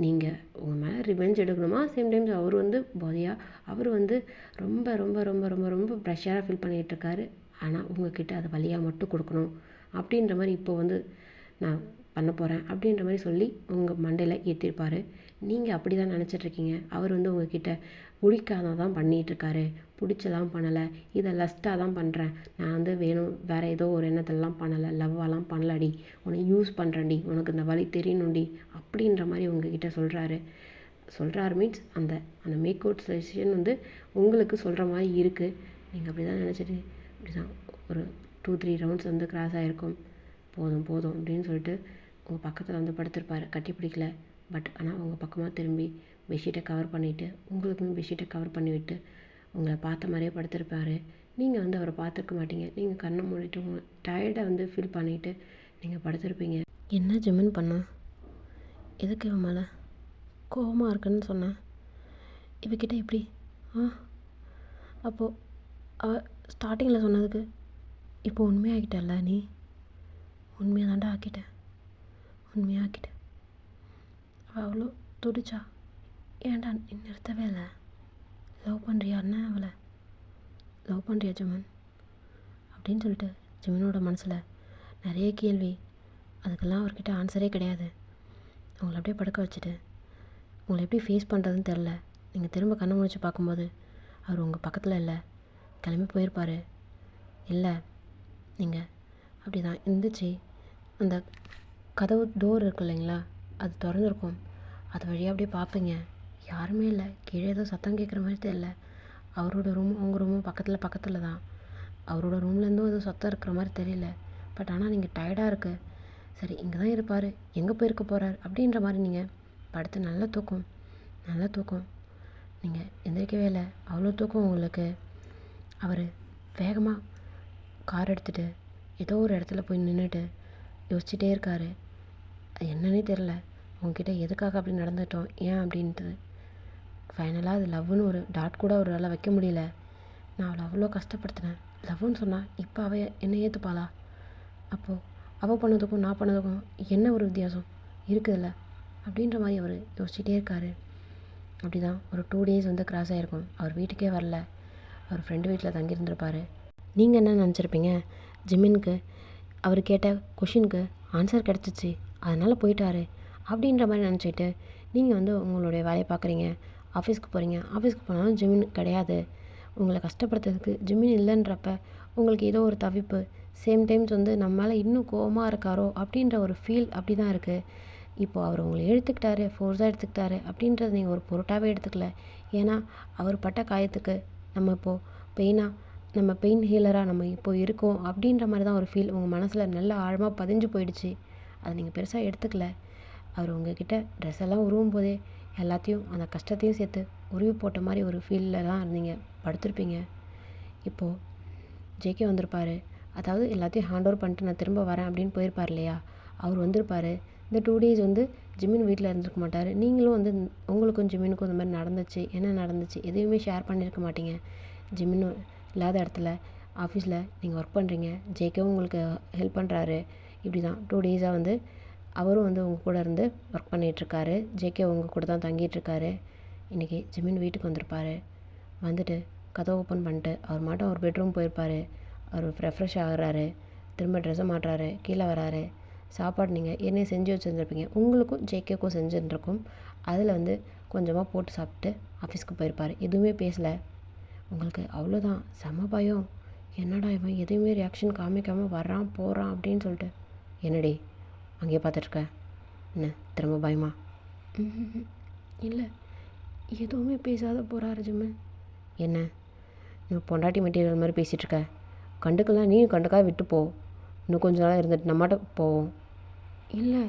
நீங்கள் உங்கள் மேலே ரிவெஞ்ச் எடுக்கணுமா, சேம் டைம்ஸ் அவர் வந்து போதையாக அவர் வந்து ரொம்ப ரொம்ப ரொம்ப ரொம்ப ரொம்ப ப்ரெஷராக ஃபீல் பண்ணிகிட்ருக்காரு. ஆனால் உங்ககிட்ட அதை வலியாக மட்டும் கொடுக்கணும் அப்படின்ற மாதிரி இப்போ வந்து நான் பண்ண போகிறேன் அப்படின்ற மாதிரி சொல்லி உங்கள் மண்டையில் ஏற்றிருப்பார். நீங்கள் அப்படி தான் நினச்சிட்ருக்கீங்க. அவர் வந்து உங்ககிட்ட பிடிக்காதான் தான் பண்ணிகிட்ருக்காரு, பிடிச்சலாம் பண்ணலை, இதை லஸ்ட்டாக தான் பண்ணுறேன், நான் வந்து வேணும் வேறு ஏதோ ஒரு எண்ணத்துலலாம் பண்ணலை, லவ்வாலாம் பண்ணலடி, உன்னை யூஸ் பண்ணுறேன்டி, உனக்கு இந்த வலி தெரியணும்டி அப்படின்ற மாதிரி உங்ககிட்ட சொல்கிறாரு மீன்ஸ் அந்த அந்த மேக் அவுட் செஷன் வந்து உங்களுக்கு சொல்கிற மாதிரி இருக்குது. நீங்கள் அப்படி தான் நினச்சிட்டு இப்படி தான் ஒரு 2-3 ரவுண்ட்ஸ் வந்து கிராஸ் ஆகிருக்கும். போதும் போதும் அப்படின்னு சொல்லிட்டு உங்கள் பக்கத்தில் வந்து படுத்திருப்பார். கட்டி பிடிக்கல, பட் ஆனால் உங்கள் பக்கமாக திரும்பி பெட்ஷீட்டை கவர் பண்ணிவிட்டு உங்களுக்குன்னு பெட்ஷீட்டை கவர் பண்ணிவிட்டு உங்களை பார்த்த மாதிரியே படுத்திருப்பார். நீங்கள் வந்து அவரை பார்த்துருக்க மாட்டீங்க. நீங்கள் கண்ணை மூடிட்டு உங்களை டயர்டாக வந்து ஃபீல் பண்ணிவிட்டு நீங்கள் படுத்திருப்பீங்க. என்ன ஜிமின் பண்ண, எதுக்கு இவன் மேலே கோபமாக இருக்குன்னு சொன்னேன், இவகிட்ட எப்படி அப்போது அவள் ஸ்டார்டிங்கில் சொன்னதுக்கு இப்போ உண்மையாகிட்டல்ல, நீ உண்மையாக தாண்டா ஆக்கிட்டேன், உண்மையாக்கிட்டேன். அவள் அவ்வளோ துடிச்சா, ஏன்டா நீ நிறுத்தவே இல்லை, லவ் பண்ணுறியான்னு அவளை லவ் பண்ணுறியா ஜிமன் அப்படின்னு சொல்லிட்டு ஜிமனோட மனசில் நிறைய கேள்வி. அதுக்கெல்லாம் அவர்கிட்ட ஆன்சரே கிடையாது. அவங்கள அப்படியே படுக்க வச்சுட்டு உங்களை எப்படி ஃபேஸ் பண்ணுறதுன்னு தெரில. நீங்கள் திரும்ப கண்ணை முழிச்சு பார்க்கும்போது அவர் உங்கள் பக்கத்தில் இல்லை, கிளம்பி போயிருப்பார். இல்லை, நீங்கள் அப்படி தான் இருந்துச்சு. அந்த கதவு டோர் இருக்கு இல்லைங்களா, அது திறந்துருக்கும். அது வழியாக அப்படியே பார்ப்பீங்க, யாருமே இல்லை. கீழே ஏதோ சத்தம் கேட்குற மாதிரி தெரியல. அவரோட ரூம் உங்கள் ரூமும் பக்கத்தில் தான். அவரோட ரூம்லேருந்தும் ஏதோ சத்தம் இருக்கிற மாதிரி தெரியல. பட் ஆனால் நீங்கள் டயர்டாக இருக்குது. சரி, இங்கே தான் இருப்பார், எங்கே போயிருக்க போகிறார் அப்படின்ற மாதிரி நீங்கள் படுத்து நல்ல தூக்கம். நீங்கள் எந்திரிக்கவே இல்லை, அவ்வளோ தூக்கம் உங்களுக்கு. அவர் வேகமாக கார் எடுத்துகிட்டு ஏதோ ஒரு இடத்துல போய் நின்றுட்டு யோசிச்சுட்டே இருக்கார். அது என்னன்னே தெரில, உங்ககிட்ட எதுக்காக அப்படி நடந்துட்டோம், ஏன் அப்படின்ட்டு. ஃபைனலாக அது லவ்னு ஒரு டாட் கூட அவரால் வைக்க முடியல. நான் அவளை அவ்வளோ கஷ்டப்படுத்தினேன். லவ்னு சொன்னால் இப்போ அவள் என்னை ஏற்றுப்பாளா? அப்போது அவள் பண்ணதுக்கும் நான் பண்ணதுக்கும் என்ன ஒரு வித்தியாசம் இருக்குதுல்ல அப்படின்ற மாதிரி அவர் யோசிச்சுட்டே இருக்கார். அப்படி தான் ஒரு 2 days வந்து கிராஸ் ஆகிருக்கும். அவர் வீட்டுக்கே வரல, அவர் ஃப்ரெண்டு வீட்டில் தங்கியிருந்திருப்பார். நீங்கள் என்ன நினச்சிருப்பீங்க, ஜிமினுக்கு அவர் கேட்ட கொஷினுக்கு ஆன்சர் கிடச்சிச்சு அதனால் போயிட்டாரு அப்படின்ற மாதிரி நினச்சிட்டு நீங்கள் வந்து உங்களுடைய வேலையை பார்க்குறீங்க, ஆஃபீஸ்க்கு போகிறீங்க. ஆஃபீஸ்க்கு போனாலும் ஜிமின் கிடையாது. உங்களை கஷ்டப்படுத்துறதுக்கு ஜிமின் இல்லைன்றப்ப உங்களுக்கு ஏதோ ஒரு தவிப்பு, சேம் டைம்ஸ் வந்து நம்ம மேலே இன்னும் கோவமாக இருக்காரோ அப்படின்ற ஒரு ஃபீல் அப்படி தான் இருக்குது. இப்போது அவர் உங்களை எடுத்துக்கிட்டாரு, ஃபோர்ஸாக எடுத்துக்கிட்டாரு அப்படின்றது நீங்கள் ஒரு பொருட்டாகவே எடுத்துக்கல. ஏன்னா அவர் பட்ட காயத்துக்கு நம்ம இப்போது நம்ம பெயின் ஹீலராக நம்ம இப்போது இருக்கோம் அப்படின்ற மாதிரி தான் ஒரு ஃபீல் உங்கள் மனசில் நல்ல ஆழமாக பதிஞ்சு போயிடுச்சு. அதை நீங்கள் பெருசாக எடுத்துக்கல. அவர் உங்ககிட்ட ட்ரெஸ் எல்லாம் உருவும் போதே எல்லாத்தையும் அந்த கஷ்டத்தையும் சேர்த்து உருவி போட்ட மாதிரி ஒரு ஃபீலில் தான் இருந்தீங்க, படுத்திருப்பீங்க. இப்போது ஜேகே வந்திருப்பார். அதாவது எல்லாத்தையும் ஹேண்ட் ஓவர் பண்ணிட்டு நான் திரும்ப வரேன் அப்படின்னு போயிருப்பார் இல்லையா, அவர் வந்திருப்பார். இந்த 2 days வந்து ஜிமின் வீட்டில் இருந்திருக்க மாட்டார். நீங்களும் வந்து உங்களுக்கும் ஜிமினுக்கும் இந்த மாதிரி நடந்துச்சு, என்ன நடந்துச்சு எதுவுமே ஷேர் பண்ணியிருக்க மாட்டீங்க. ஜிமின் இல்லாத இடத்துல ஆஃபீஸில் நீங்கள் ஒர்க் பண்ணுறீங்க, ஜேகேவும் உங்களுக்கு ஹெல்ப் பண்ணுறாரு. இப்படி தான் 2 days வந்து அவரும் வந்து உங்கள் கூட இருந்து ஒர்க் பண்ணிகிட்ருக்காரு. ஜேகே உங்கள் கூட தான் தங்கிட்டுருக்காரு. இன்றைக்கி ஜிமின் வீட்டுக்கு வந்திருப்பார். வந்துட்டு கதவை ஓப்பன் பண்ணிட்டு அவர் மாட்டும் அவர் பெட்ரூம் போயிருப்பார். அவர் ரெஃப்ரெஷ் ஆகிறாரு, திரும்ப ட்ரெஸ்ஸை மாட்டுறாரு, கீழே வராரு. சாப்பாடு நீங்கள் ஏற்கனவே செஞ்சு வச்சுருந்துருப்பீங்க, உங்களுக்கும் ஜேகேக்கும் செஞ்சுருக்கும். அதில் வந்து கொஞ்சமாக போட்டு சாப்பிட்டு ஆஃபீஸ்க்கு போயிருப்பார். எதுவுமே பேசலை. உங்களுக்கு அவ்வளோதான் செம பயம். என்னடா இவன் எதுவுமே ரியாக்ஷன் காமிக்காமல் வர்றான் போகிறான் அப்படின்னு சொல்லிட்டு. என்னடி அங்கேயே பார்த்துட்ருக்க, என்ன திரும்ப பயமா? இல்லை, எதுவுமே பேசாத போகிறாரு ஜிமன். என்ன நீ பொண்டாட்டி மெட்டீரியல் மாதிரி பேசிகிட்ருக்க, கண்டுக்கலாம், நீ கண்டுக்காக விட்டு போ, இன்னும் கொஞ்ச நாளாக இருந்துட்டு நம்மகிட்ட போவோம். இல்லை,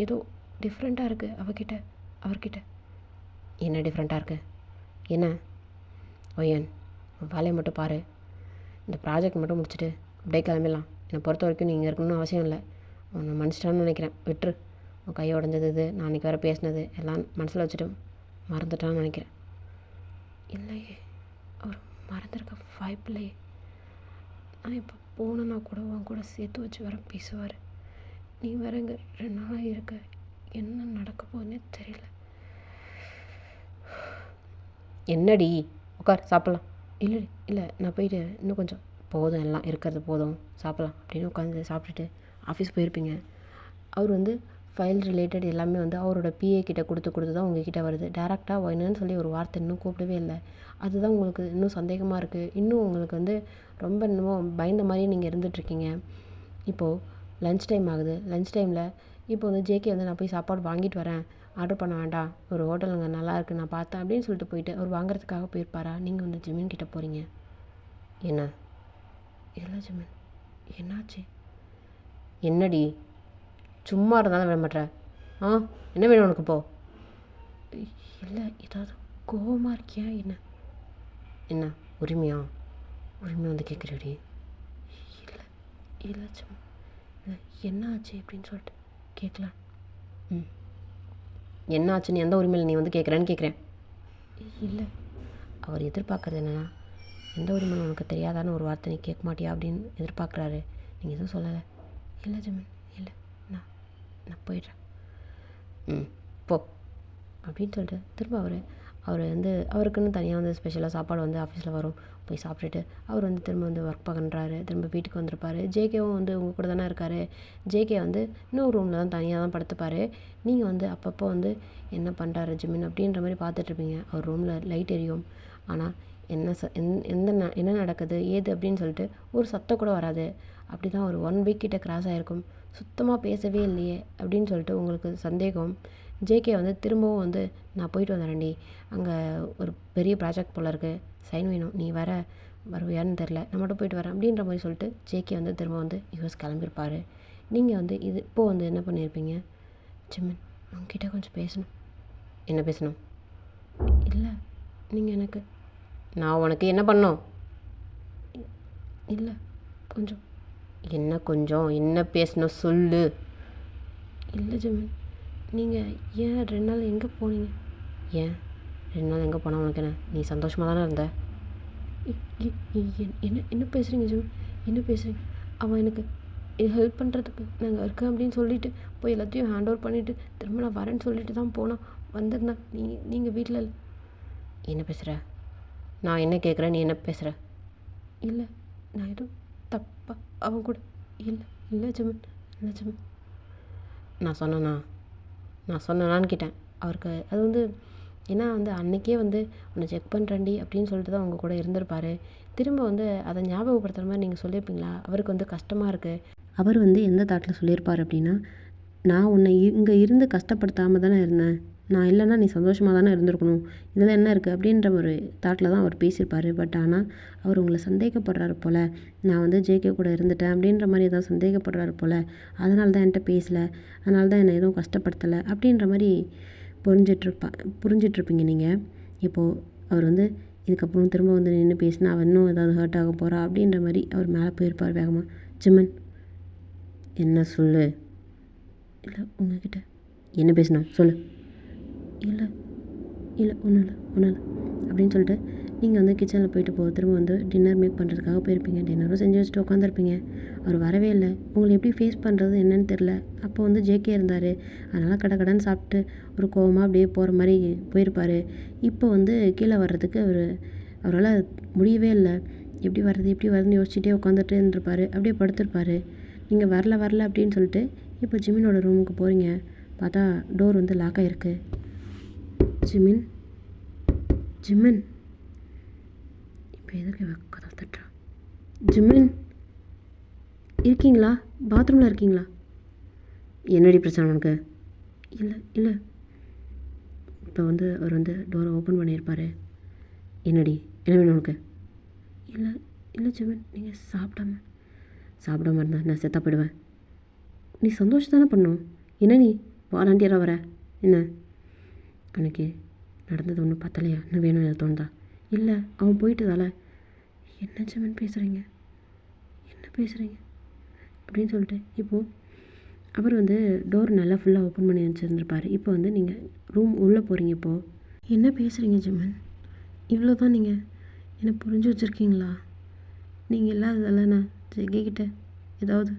ஏதோ டிஃப்ரெண்ட்டாக இருக்குது அவர்கிட்ட. என்ன டிஃப்ரெண்ட்டாக இருக்குது? என்ன ஒயன், வேலையை மட்டும் பாரு, இந்த ப்ராஜெக்ட் மட்டும் முடிச்சுட்டு அப்படியே கிளம்பிடலாம். என்னை பொறுத்த வரைக்கும் நீங்கள் இருக்கணும்னு அவசியம் இல்லை. அவனை மன்னிச்சிட்டான்னு நினைக்கிறேன். விட்டுரு. உன் கை உடஞ்சது இது, நான் அன்றைக்கி வேறு பேசினது எல்லாம் மனசில் வச்சுட்டு மறந்துட்டான்னு நினைக்கிறேன். இல்லையே, அவர் மறந்துருக்க வாய்ப்பில்லையே. நான் இப்போ போனேன்னா கூட உன் கூட சேர்த்து வச்சு வேற பேசுவார். நீ வேற இங்கே 2 நாளாக இருக்க. என்ன நடக்க போகுதுன்னே தெரியல. என்னடி, உட்கார் சாப்பிட்லாம். இல்லைடி, இல்லை நான் போயிட்டு இன்னும் கொஞ்சம் போதும், எல்லாம் இருக்கிறது போதும், சாப்பிட்லாம் அப்படின்னு உட்காந்து சாப்பிட்டுட்டு ஆஃபீஸ் போயிருப்பீங்க. அவர் வந்து ஃபைல் ரிலேட்டட் எல்லாமே வந்து அவரோட பிஏ கிட்ட கொடுத்து தான் உங்ககிட்ட வருது. டேரெக்டாக என்னன்னு சொல்லி ஒரு வார்த்தை இன்னும் கூப்பிடவே இல்லை. அதுதான் உங்களுக்கு இன்னும் சந்தேகமாக இருக்குது. இன்னும் உங்களுக்கு வந்து ரொம்ப இன்னமும் பயந்த மாதிரி நீங்கள் இருந்துகிட்ருக்கீங்க. இப்போது லன்ச் டைம் ஆகுது. லன்ச் டைமில் இப்போ வந்து ஜேகே வந்து நான் போய் சாப்பாடு வாங்கிட்டு வரேன், ஆர்டர் பண்ண வேண்டாம், ஒரு ஹோட்டலுங்க நல்லா இருக்குது நான் பார்த்தேன் அப்படின்னு சொல்லிட்டு போயிட்டு அவர் வாங்குறதுக்காக போயிருப்பாரா? நீங்கள் வந்து ஜிமின் கிட்டே போகிறீங்க. என்ன? இல்லை ஜிமின், என்னாச்சு? என்னடி சும்மா இருந்தாலும் விட மாட்டேற? என்ன வேணும் உனக்கு இப்போ? இல்லை, ஏதாவது கோவமாக இருக்கியா என்ன? என்ன உரிமையா வந்து கேட்குறடி? இல்லை இல்லை சும்மா இல்லை, என்ன ஆச்சு அப்படின்னு சொல்லிட்டு கேட்கலாம். என்ன ஆச்சுன்னு எந்த உரிமையில் நீ வந்து கேட்குறேன்னு கேட்குறேன். இல்லை, அவர் எதிர்பார்க்குறது என்னென்னா எந்த உரிமையில் உனக்கு தெரியாதான்னு ஒரு வார்த்தை நீ கேட்க மாட்டியா அப்படின்னு எதிர்பார்க்குறாரு. நீங்கள் எதுவும் சொல்லலை. இல்லை ஜமீன், இல்லை, நான் போயிடுறேன். போ அப்படின்னு சொல்லிட்டு திரும்ப அவர் வந்து அவருக்குன்னு தனியாக வந்து ஸ்பெஷலாக சாப்பாடு வந்து ஆஃபீஸில் வரும். போய் சாப்பிட்டுட்டு அவர் வந்து திரும்ப வந்து ஒர்க் பண்ணுறாரு. திரும்ப வீட்டுக்கு வந்திருப்பார். ஜேகேவும் வந்து உங்கள் கூட தானே இருக்கார். ஜேகே வந்து இன்னொரு ரூமில் தான் தனியாக தான் படுத்துப்பார். நீங்கள் வந்து அப்பப்போ வந்து என்ன பண்ணுறாரு ஜிமின் அப்படின்ற மாதிரி பார்த்துட்ருப்பீங்க. அவர் ரூமில் லைட் எரியும். ஆனால் என்ன நடக்குது ஏது அப்படின்னு சொல்லிட்டு ஒரு சத்தம் கூட வராது. அப்படி தான் ஒரு 1 வீக் கிட்ட கிராஸ் ஆகிருக்கும். சுத்தமாக பேசவே இல்லையே அப்படின்னு சொல்லிட்டு உங்களுக்கு சந்தேகம். ஜேகே வந்து திரும்பவும் வந்து நான் போயிட்டு வந்துடுறேன்டி, அங்கே ஒரு பெரிய ப்ராஜெக்ட் போல் இருக்குது, சைன் வேணும், நீ வருவியான்னு தெரில, நான் மட்டும் போயிட்டு வரேன் அப்படின்ற மாதிரி சொல்லிட்டு ஜேகே வந்து திரும்ப வந்து யூஎஸ் கிளம்பியிருப்பார். நீங்கள் வந்து இப்போது வந்து என்ன பண்ணியிருப்பீங்க? ஜிமின், உங்ககிட்ட கொஞ்சம் பேசணும். என்ன பேசணும்? இல்லை, நீங்கள் எனக்கு நான் உனக்கு என்ன பண்ணோம்? இல்லை, கொஞ்சம். என்ன பேசணும் சொல்லு. இல்லை ஜிமின், நீங்கள் ஏன் 2 நாள் எங்கே போனீங்க? ஏன் 2 நாள் எங்கே போனால் உனக்கு என்ன? நீ சந்தோஷமாக தானே இருந்த? என்ன பேசுகிறீங்க ஜிமின், என்ன பேசுகிறீங்க? அவன் எனக்கு ஹெல்ப் பண்ணுறதுக்கு நாங்கள் இருக்கேன் அப்படின்னு சொல்லிவிட்டு போய் எல்லாத்தையும் ஹேண்ட் ஓவர் பண்ணிவிட்டு திரும்ப நான் வரேன்னு சொல்லிட்டு தான் போனோம். வந்திருந்தேன். நீங்கள் வீட்டில் இல்லை. என்ன பேசுகிற? நான் என்ன கேட்குறேன், நீ என்ன பேசுகிற? இல்லை, நான் எதுவும் தப்பாக அவன் கூட இல்லை ஜிமின், இல்லை ஜிமின். நான் சொன்னேனான்னு கேட்டேன். அவருக்கு அது வந்து ஏன்னா வந்து அன்றைக்கே வந்து உன்னை செக் பண்ணுறேன்டி அப்படின்னு சொல்லிட்டு தான் அவங்க கூட இருந்திருப்பார். திரும்ப வந்து அதை ஞாபகப்படுத்துகிற மாதிரி நீங்கள் சொல்லியிருப்பீங்களா? அவருக்கு வந்து கஷ்டமாக இருக்குது. அவர் வந்து எந்த தாட்டில் சொல்லியிருப்பார் அப்படின்னா, நான் உன்னை இங்கே இருந்து கஷ்டப்படுத்தாமல் தானே இருந்தேன், நான் இல்லைன்னா நீ சந்தோஷமாக தானே இருந்திருக்கணும், இதில் என்ன இருக்குது அப்படின்ற ஒரு தாட்டில் தான் அவர் பேசியிருப்பார். பட் ஆனால் அவர் உங்களை சந்தேகப்படுறாரு போல், நான் வந்து ஜேகே கூட இருந்துட்டேன் அப்படின்ற மாதிரி ஏதாவது சந்தேகப்படுறாரு போல், அதனால தான் என்கிட்ட பேசலை, அதனால தான் என்னை எதுவும் கஷ்டப்படுத்தலை அப்படின்ற மாதிரி புரிஞ்சிட்ருப்பீங்க நீங்கள். இப்போது அவர் வந்து இதுக்கப்புறம் திரும்ப வந்து நின்று பேசினா அவன் இன்னும் ஏதாவது ஹர்ட் ஆக போகிறா அப்படின்ற மாதிரி அவர் மேலே போயிருப்பார் வேகமாக. ஜிமின், என்ன சொல்லு. இல்லை, உங்ககிட்ட என்ன பேசணும் சொல்லு. இல்லை ஒன்றும் இல்லை அப்படின்னு சொல்லிட்டு நீங்கள் வந்து கிச்சனில் போயிட்டு திரும்ப வந்து டின்னர் மேக் பண்ணுறதுக்காக போயிருப்பீங்க. டின்னரும் செஞ்சு வச்சுட்டு உட்காந்துருப்பீங்க. அவர் வரவே இல்லை. உங்களை எப்படி ஃபேஸ் பண்ணுறது என்னன்னு தெரில. அப்போ வந்து ஜேகே இருந்தார். அதனால் கடன்னு சாப்பிட்டு ஒரு கோவமாக அப்படியே போகிற மாதிரி போயிருப்பார். இப்போ வந்து கீழே வர்றதுக்கு அவரால் முடியவே இல்லை. எப்படி வருதுன்னு யோசிச்சுட்டே உட்காந்துட்டே இருந்திருப்பார். அப்படியே படுத்திருப்பார். நீங்கள் வரல அப்படின்னு சொல்லிட்டு இப்போ ஜிமினோட ரூமுக்கு போகிறீங்க. பார்த்தா டோர் வந்து லாக் ஆகிருக்கு. ஜிமின் இப்போ எதுக்கு கதவை தட்டுறா? ஜிமின், இருக்கீங்களா? பாத்ரூமில் இருக்கீங்களா? என்னடி பிரச்சனை உனக்கு? இல்லை இப்போ வந்து அவர் வந்து டோரை ஓப்பன் பண்ணியிருப்பார். என்னடி, என்ன வேணும் உனக்கு? இல்லை ஜிமின், நீங்கள் சாப்பிடாம இருந்தால் நான் செத்தா போயிடுவேன். நீ சந்தோஷம் தானே பண்ணும். என்ன நீ வாலண்டியராக வர? என்ன அன்றைக்கி நடந்தது ஒன்றும் பத்தலையா? இன்னும் வேணும் எனக்கு தோணுதா? இல்லை, அவன் போயிட்டதால. என்ன ஜிமின் பேசுகிறீங்க? அப்படின்னு சொல்லிட்டு இப்போது அவர் வந்து டோர் நல்லா ஃபுல்லாக ஓப்பன் பண்ணி வச்சுருந்துருப்பார். இப்போ வந்து நீங்கள் ரூம் உள்ளே போகிறீங்க. இப்போது என்ன பேசுகிறீங்க ஜிமன்? இவ்வளோ தான் நீங்கள் என்னை புரிஞ்சு வச்சுருக்கீங்களா? நீங்கள் இல்லாததால் நான் ஜெகிக்கிட்ட ஏதாவது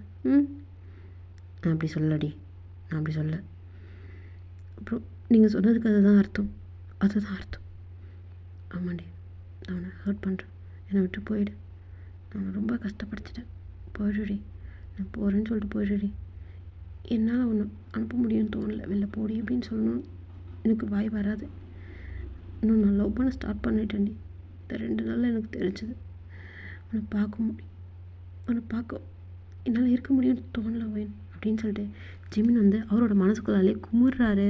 நான் அப்படி சொல்லடி, நான் அப்படி சொல்ல. அப்புறம் நீங்கள் சொன்னதுக்கு அதுதான் அர்த்தம், அதுதான் அர்த்தம். ஆமாண்டி, நான் உன்னை ஹர்ட் பண்ணுறேன், என்னை விட்டு போயிடு. நான் உன்னை ரொம்ப கஷ்டப்படுத்திட்டேன், போயிடுடி, நான் போகிறேன்னு சொல்லிட்டு போயிடுடி. என்னால் ஒன்று அனுப்ப முடியும்னு தோணலை, வெளில போடி அப்படின்னு சொல்லணும் எனக்கு வாய் வராது. இன்னும் நான் லவ் பண்ண ஸ்டார்ட் பண்ணிட்டேன்டி. இந்த 2 நாளில் எனக்கு தெரிஞ்சது. உன்னை பார்க்க முடியும், உன்னை பார்க்க என்னால் இருக்க முடியும்னு தோணலை ஒயின் அப்படின்னு சொல்லிட்டு ஜிமின் வந்து அவரோட மனசுக்குள்ளாலே குமுறுறாரு.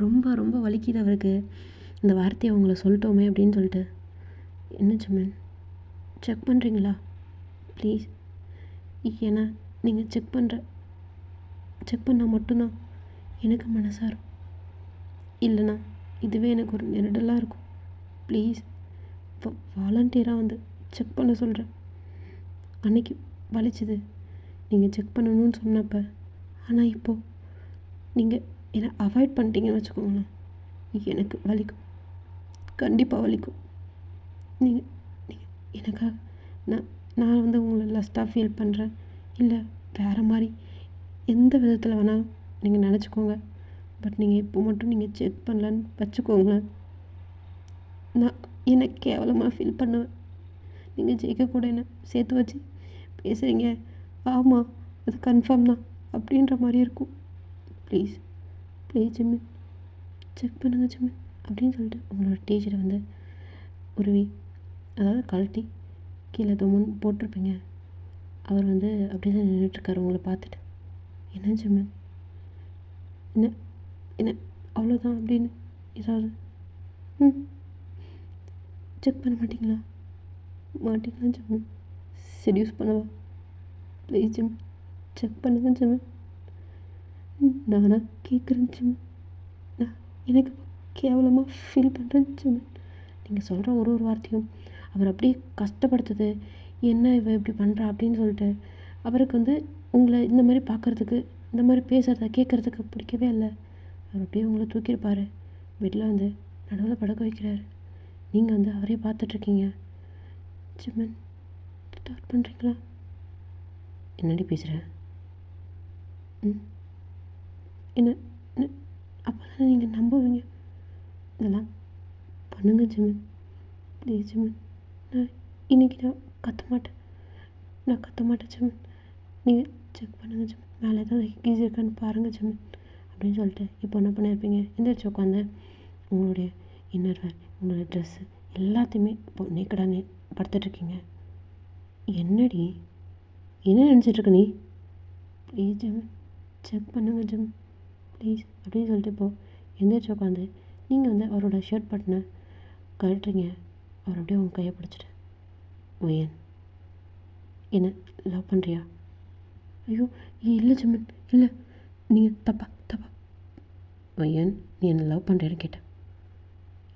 ரொம்ப ரொம்ப வலிக்குது அவருக்கு. இந்த வார்த்தையை அவங்கள சொல்லிட்டோமே அப்படின்னு சொல்லிட்டு. என்ன ஜிமின், செக் பண்ணுறீங்களா ப்ளீஸ்? ஏன்னா நீங்கள் செக் பண்ணால் மட்டும்தான் எனக்கு மனசாரும். இல்லைண்ணா இதுவே எனக்கு ஒரு நெருடலாக இருக்கும். ப்ளீஸ் வாலண்டியராக வந்து செக் பண்ண சொல்கிறேன். அன்னைக்கு வலிச்சுது நீங்கள் செக் பண்ணணும்னு சொன்னப்போ. ஆனால் இப்போது நீங்கள் என்னை அவாய்ட் பண்ணிட்டீங்கன்னு வச்சுக்கோங்களேன், எனக்கு வலிக்கும், கண்டிப்பாக வலிக்கும். நீங்கள் நீங்கள் எனக்காக நான் வந்து உங்களை லஸ்ட்டாக ஃபீல் பண்ணுறேன், இல்லை வேறு மாதிரி எந்த விதத்தில் வேணாலும் நீங்கள் நினச்சிக்கோங்க. பட் நீங்கள் இப்போ மட்டும் நீங்கள் செக் பண்ணலான்னு வச்சுக்கோங்களேன். நான் என்னை கேவலமாக ஃபீல் பண்ணுவேன். நீங்கள் ஜெயிக்க கூட என்னை சேர்த்து வச்சு பேசுகிறீங்க, ஆமாம் அது கன்ஃபார்ம் தான் அப்படின்ற மாதிரி இருக்கும். ப்ளீஸ் ஜிமின் செக் பண்ணுங்கள் ஜிமின் அப்படின்னு சொல்லிட்டு உங்களோட டீச்சரை வந்து உருவி, அதாவது கழட்டி கீழே தொம்முன்னு போட்டிருப்பீங்க. அவர் வந்து அப்படி தான் நின்றுட்டுருக்காரு உங்களை பார்த்துட்டு. என்ன ஜிமின், என்ன அவ்வளோதான் அப்படின்னு ஏதாவது செக் பண்ண மாட்டிங்களா ஜிமின்? செடியூஸ் பண்ணவா? ப்ளீஸ் ஜிமின் செக் பண்ணுங்க ஜிமின். நானாக கேட்குறேன் ஜிமின், நான் எனக்கு கேவலமாக ஃபீல் பண்ணுறேன் ஜிமின். நீங்கள் சொல்கிற ஒரு வார்த்தையும் அவர் அப்படியே கஷ்டப்படுத்துது. என்ன இவ இப்படி பண்ணுறா அப்படின்னு சொல்லிட்டு அவருக்கு வந்து உங்களை இந்த மாதிரி பார்க்குறதுக்கு, இந்த மாதிரி பேசுகிறத கேட்குறதுக்கு பிடிக்கவே இல்லை. அவர் அப்படியே உங்களை தூக்கியிருப்பார், பெட்டில் வந்து நடுவில் படுக்க வைக்கிறாரு. நீங்கள் வந்து அவரே பார்த்துட்ருக்கீங்க. ஜிமின் ஸ்டார்ட் பண்ணுறீங்களா? என்னடி பேசுகிறேன்? என்ன அப்போ தானே நீங்கள் நம்புவீங்க. இதெல்லாம் பண்ணுங்க ஜிமின், ப்ளீஸ் ஜிமின். இன்றைக்கி நான் கத்த மாட்டேன் ஜிமின். நீங்கள் செக் பண்ணுங்கள் ஜிமின், மேலே ஏதாவது ஈஸி இருக்கான்னு பாருங்கள் ஜிமின் அப்படின்னு சொல்லிட்டு இப்போ என்ன பண்ணியிருப்பீங்க, எந்திரிச்சு உட்காந்து உங்களுடைய இன்னர்வேர், உங்களுடைய ட்ரெஸ்ஸு எல்லாத்தையுமே இப்போ நேக்கடாக படுத்துட்ருக்கீங்க. என்னடி என்ன நினச்சிட்ருக்க நீ? ப்ளீஸ் ஜிமின் செக் பண்ணுங்கள் ஜிமின் ப்ளீஸ் அப்படின்னு சொல்லிட்டு இப்போது எந்திரிச்சு உட்காந்து நீங்கள் வந்து அவரோட ஷர்ட் பட்டனை கழட்டுறீங்க. அவர் அப்படியே உங்கள் கையை பிடிச்சிட்டு, ஒயன் என்ன லவ் பண்ணுறியா? ஐயோ இல்லை ஜிமின், இல்லை நீங்கள் தப்பா ஒயன் நீ என்னை லவ் பண்ணுறியான்னு கேட்டேன்.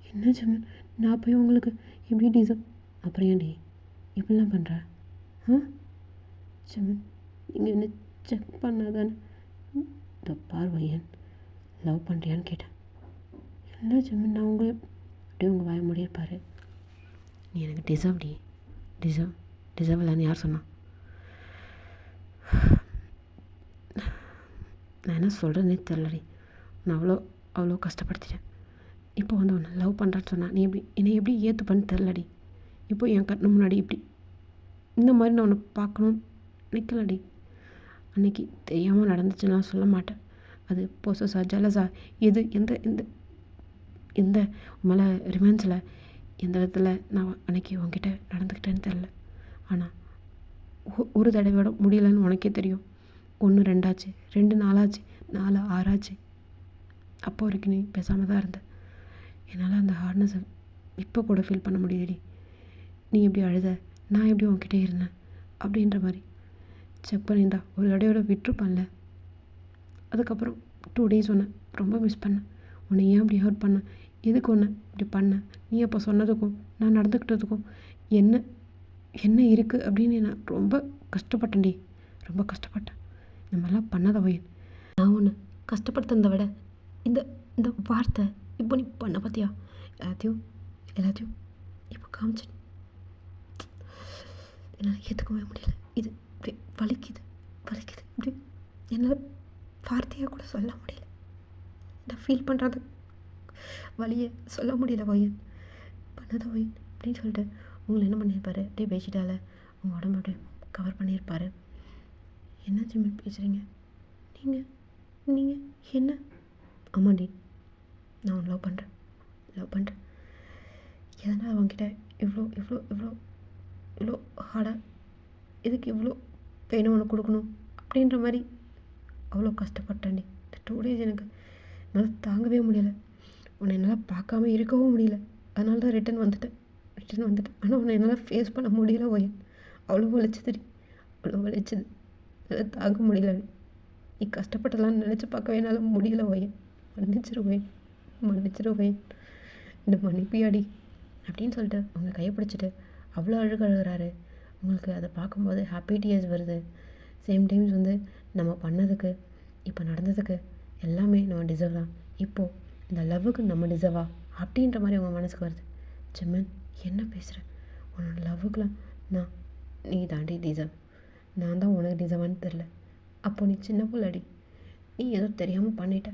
என்ன ஜிமின், நான் போய் உங்களுக்கு எப்படி டீசல்? அப்புறம் ஏன்டி இப்படிலாம் பண்ணுற? ஜிமின் நீங்கள் என்ன செக் பண்ணாதானே? இந்த பார் ஒயன் லவ் பண்ணுறியான்னு கேட்டேன். இல்லை ஜிமின், நான் உங்களை அப்படியே உங்கள் வாய முடியிருப்பார். நீ எனக்கு டிசர்வ் இல்லைன்னு யார் சொன்னான்? நான் என்ன சொல்கிறேன்னே தெரிலடி. நான் அவ்வளோ கஷ்டப்படுத்திட்டேன். இப்போ வந்து உன்னை லவ் பண்ணுறேன்னு சொன்னால் நீ என்னை எப்படி ஏற்றுப்பன்னு தெரிலடி. இப்போ என் கண்ணு முன்னாடி இப்படி இந்த மாதிரி நான் உன்னை பார்க்கணுன்னு நினைக்கலடி. அன்றைக்கி தெரியாமல் நடந்துச்சுன்னா சொல்ல மாட்டேன். அது பொசஸா ஜலஸா எது எந்த மேலே ரிவென்ஸில் எந்த விதத்தில் நான் அன்றைக்கி உன்கிட்ட நடந்துக்கிட்டேன்னு தெரில. ஆனால் ஒரு தடவையோட முடியலன்னு உனக்கே தெரியும். 1 2 ஆச்சு, 2 4 ஆச்சு, 4 6 ஆச்சு. அப்போ வரைக்கும் நீ பேசாமல் தான் இருந்த. என்னால் அந்த ஹார்ட்னஸை இப்போ கூட ஃபீல் பண்ண முடியுதுடி. நீ எப்படி அழுத, நான் எப்படி உன்கிட்டே இருந்தேன் அப்படின்ற மாதிரி செக் பண்ணியிருந்தா ஒரு தடவையோட விட்டுருப்பான்ல. அதுக்கப்புறம் 2 days உன்னை ரொம்ப மிஸ் பண்ணேன். உன்னை ஏன் அப்படி ஹர்ட் பண்ணேன், எதுக்கு ஒன்று இப்படி பண்ணேன், நீ அப்போ சொன்னதுக்கும் நான் நடந்துக்கிட்டதுக்கும் என்ன இருக்குது அப்படின்னு நான் ரொம்ப கஷ்டப்பட்டேன்டி, ரொம்ப கஷ்டப்பட்டேன். இந்த மாதிரிலாம் பண்ணாத ஒயின். நான் ஒன்று கஷ்டப்படுத்துறதை விட இந்த இந்த வார்த்தை இப்போ நீ பண்ண பார்த்தியா, எல்லாத்தையும் எல்லாத்தையும் இப்போ காமிச்சு என்னால் ஏற்றுக்கவே முடியல. இது இப்படி வலிக்குது வலிக்குது, இப்படி என்னால் வார்த்தையாக கூட சொல்ல முடியல. நான் ஃபீல் பண்ணுறது வலியை சொல்ல முடியல ஒயின். பண்ணாத ஒயின் அப்படின்னு சொல்லிட்டு உங்களை என்ன பண்ணியிருப்பாரு, அப்படியே பேசிட்டால உங்கள் உடம்பு அப்படியே கவர் பண்ணியிருப்பார். என்ன ஜிமின் பேசுகிறீங்க நீங்கள் நீங்கள் என்ன? ஆமாண்டி, நான் உன்னை லவ் பண்ணுறேன். எதனால் அவங்ககிட்ட இவ்வளோ இவ்வளோ இவ்வளோ இவ்வளோ ஹார்டாக இதுக்கு இவ்வளோ பெயினை உனக்கு கொடுக்கணும் அப்படின்ற மாதிரி அவ்வளோ கஷ்டப்பட்டேன்டி. இந்த 2 days எனக்கு என்னால் தாங்கவே முடியலை. உன்னை என்னால் பார்க்காம இருக்கவும் முடியல. அதனால தான் ரிட்டன் வந்துட்டேன். ஆனால் உன்னை என்னால் ஃபேஸ் பண்ண முடியல ஒயின். அவ்வளோ வலிச்சதுடி, அவ்வளோ வலிச்சது. என்னால் தாங்க முடியல. நீ கஷ்டப்பட்டலான்னு நினச்சி பார்க்கவே என்னால் முடியல ஒயின். மன்னிச்சிரு ஒயின், இந்த மன்னிப்பியாடி அப்படின்னு சொல்லிட்டு அவங்க கையை பிடிச்சிட்டு அவ்வளோ அழுகிறாரு. உங்களுக்கு அதை பார்க்கும்போது ஹாப்பி டியர்ஸ் வருது. சேம் டைம்ஸ் வந்து நம்ம பண்ணதுக்கு இப்போ நடந்ததுக்கு எல்லாமே நம்ம டிசர்வ் தான். இப்போது இந்த லவ்வுக்கு நம்ம டிசர்வா அப்படின்ற மாதிரி உங்கள் மனசுக்கு வருது. ஜிமின் என்ன பேசுகிறேன்? உன்னோட லவ்வுக்குலாம் நீ தாண்டி டிசர்வ். நான் தான் உனக்கு டிசர்வான்னு தெரில. அப்போ நீ சின்ன பிள்ளடி, நீ ஏதோ தெரியாமல் பண்ணிட்ட.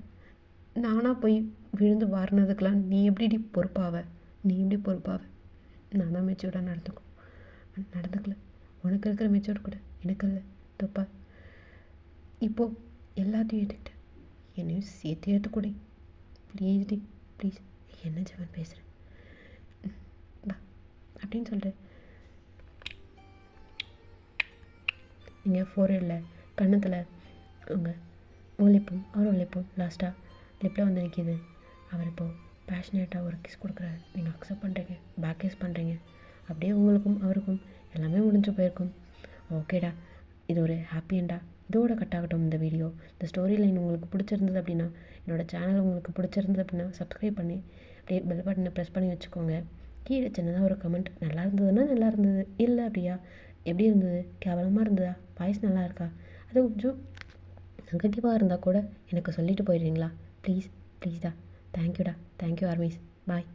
நானாக போய் விழுந்து வாரினதுக்கெலாம் நீ எப்படி பொறுப்பாவ? நான் தான் மெச்சூர்டாக நடந்துக்கல. உனக்கு இருக்கிற மெச்சூர் கூட எனக்கு இல்லை. தப்பா இப்போது எல்லாத்தையும் ஏற்றுக்கிட்டேன், என்னையும் சேர்த்து ஏற்றுக்கூட. ப்ளீஸ். என்ன ஜெவன் பேசுகிறேன் பா அப்படின்னு சொல்லிட்டு நீங்கள் ஃபோர்ஹெட்டில் கண்ணத்தில் உங்கள் அவர் லிப்பும் லாஸ்ட்டாக லிப்பில் வந்து நிற்கிது. அவர் இப்போது பேஷனேட்டாக ஒரு கிஸ் கொடுக்குறாரு. நீங்கள் அக்செப்ட் பண்ணுறீங்க, பேக் கிஸ் பண்ணுறீங்க. அப்படியே உங்களுக்கும் அவருக்கும் எல்லாமே முடிஞ்சு போயிருக்கும். ஓகேடா, இது ஒரு ஹாப்பி எண்டா. இதோட கட் ஆகட்டும் இந்த வீடியோ. இந்த ஸ்டோரி லைன் உங்களுக்கு பிடிச்சிருந்தது அப்படின்னா, என்னோடய சேனல் உங்களுக்கு பிடிச்சிருந்தது அப்படின்னா சப்ஸ்கிரைப் பண்ணி அப்படியே பெல் பட்டனை ப்ரெஸ் பண்ணி வச்சுக்கோங்க. கீழே சின்னதாக ஒரு கமெண்ட், நல்லா இருந்ததுன்னா நல்லா இருந்தது, இல்லை அப்படியா எப்படி இருந்தது, கேவலமாக இருந்ததா, வாய்ஸ் நல்லா இருக்கா, அது கொஞ்சம் நெகட்டிவாக இருந்தால் கூட எனக்கு சொல்லிட்டு போயிடுறீங்களா? ப்ளீஸ்டா. Thank you armies. பாய்.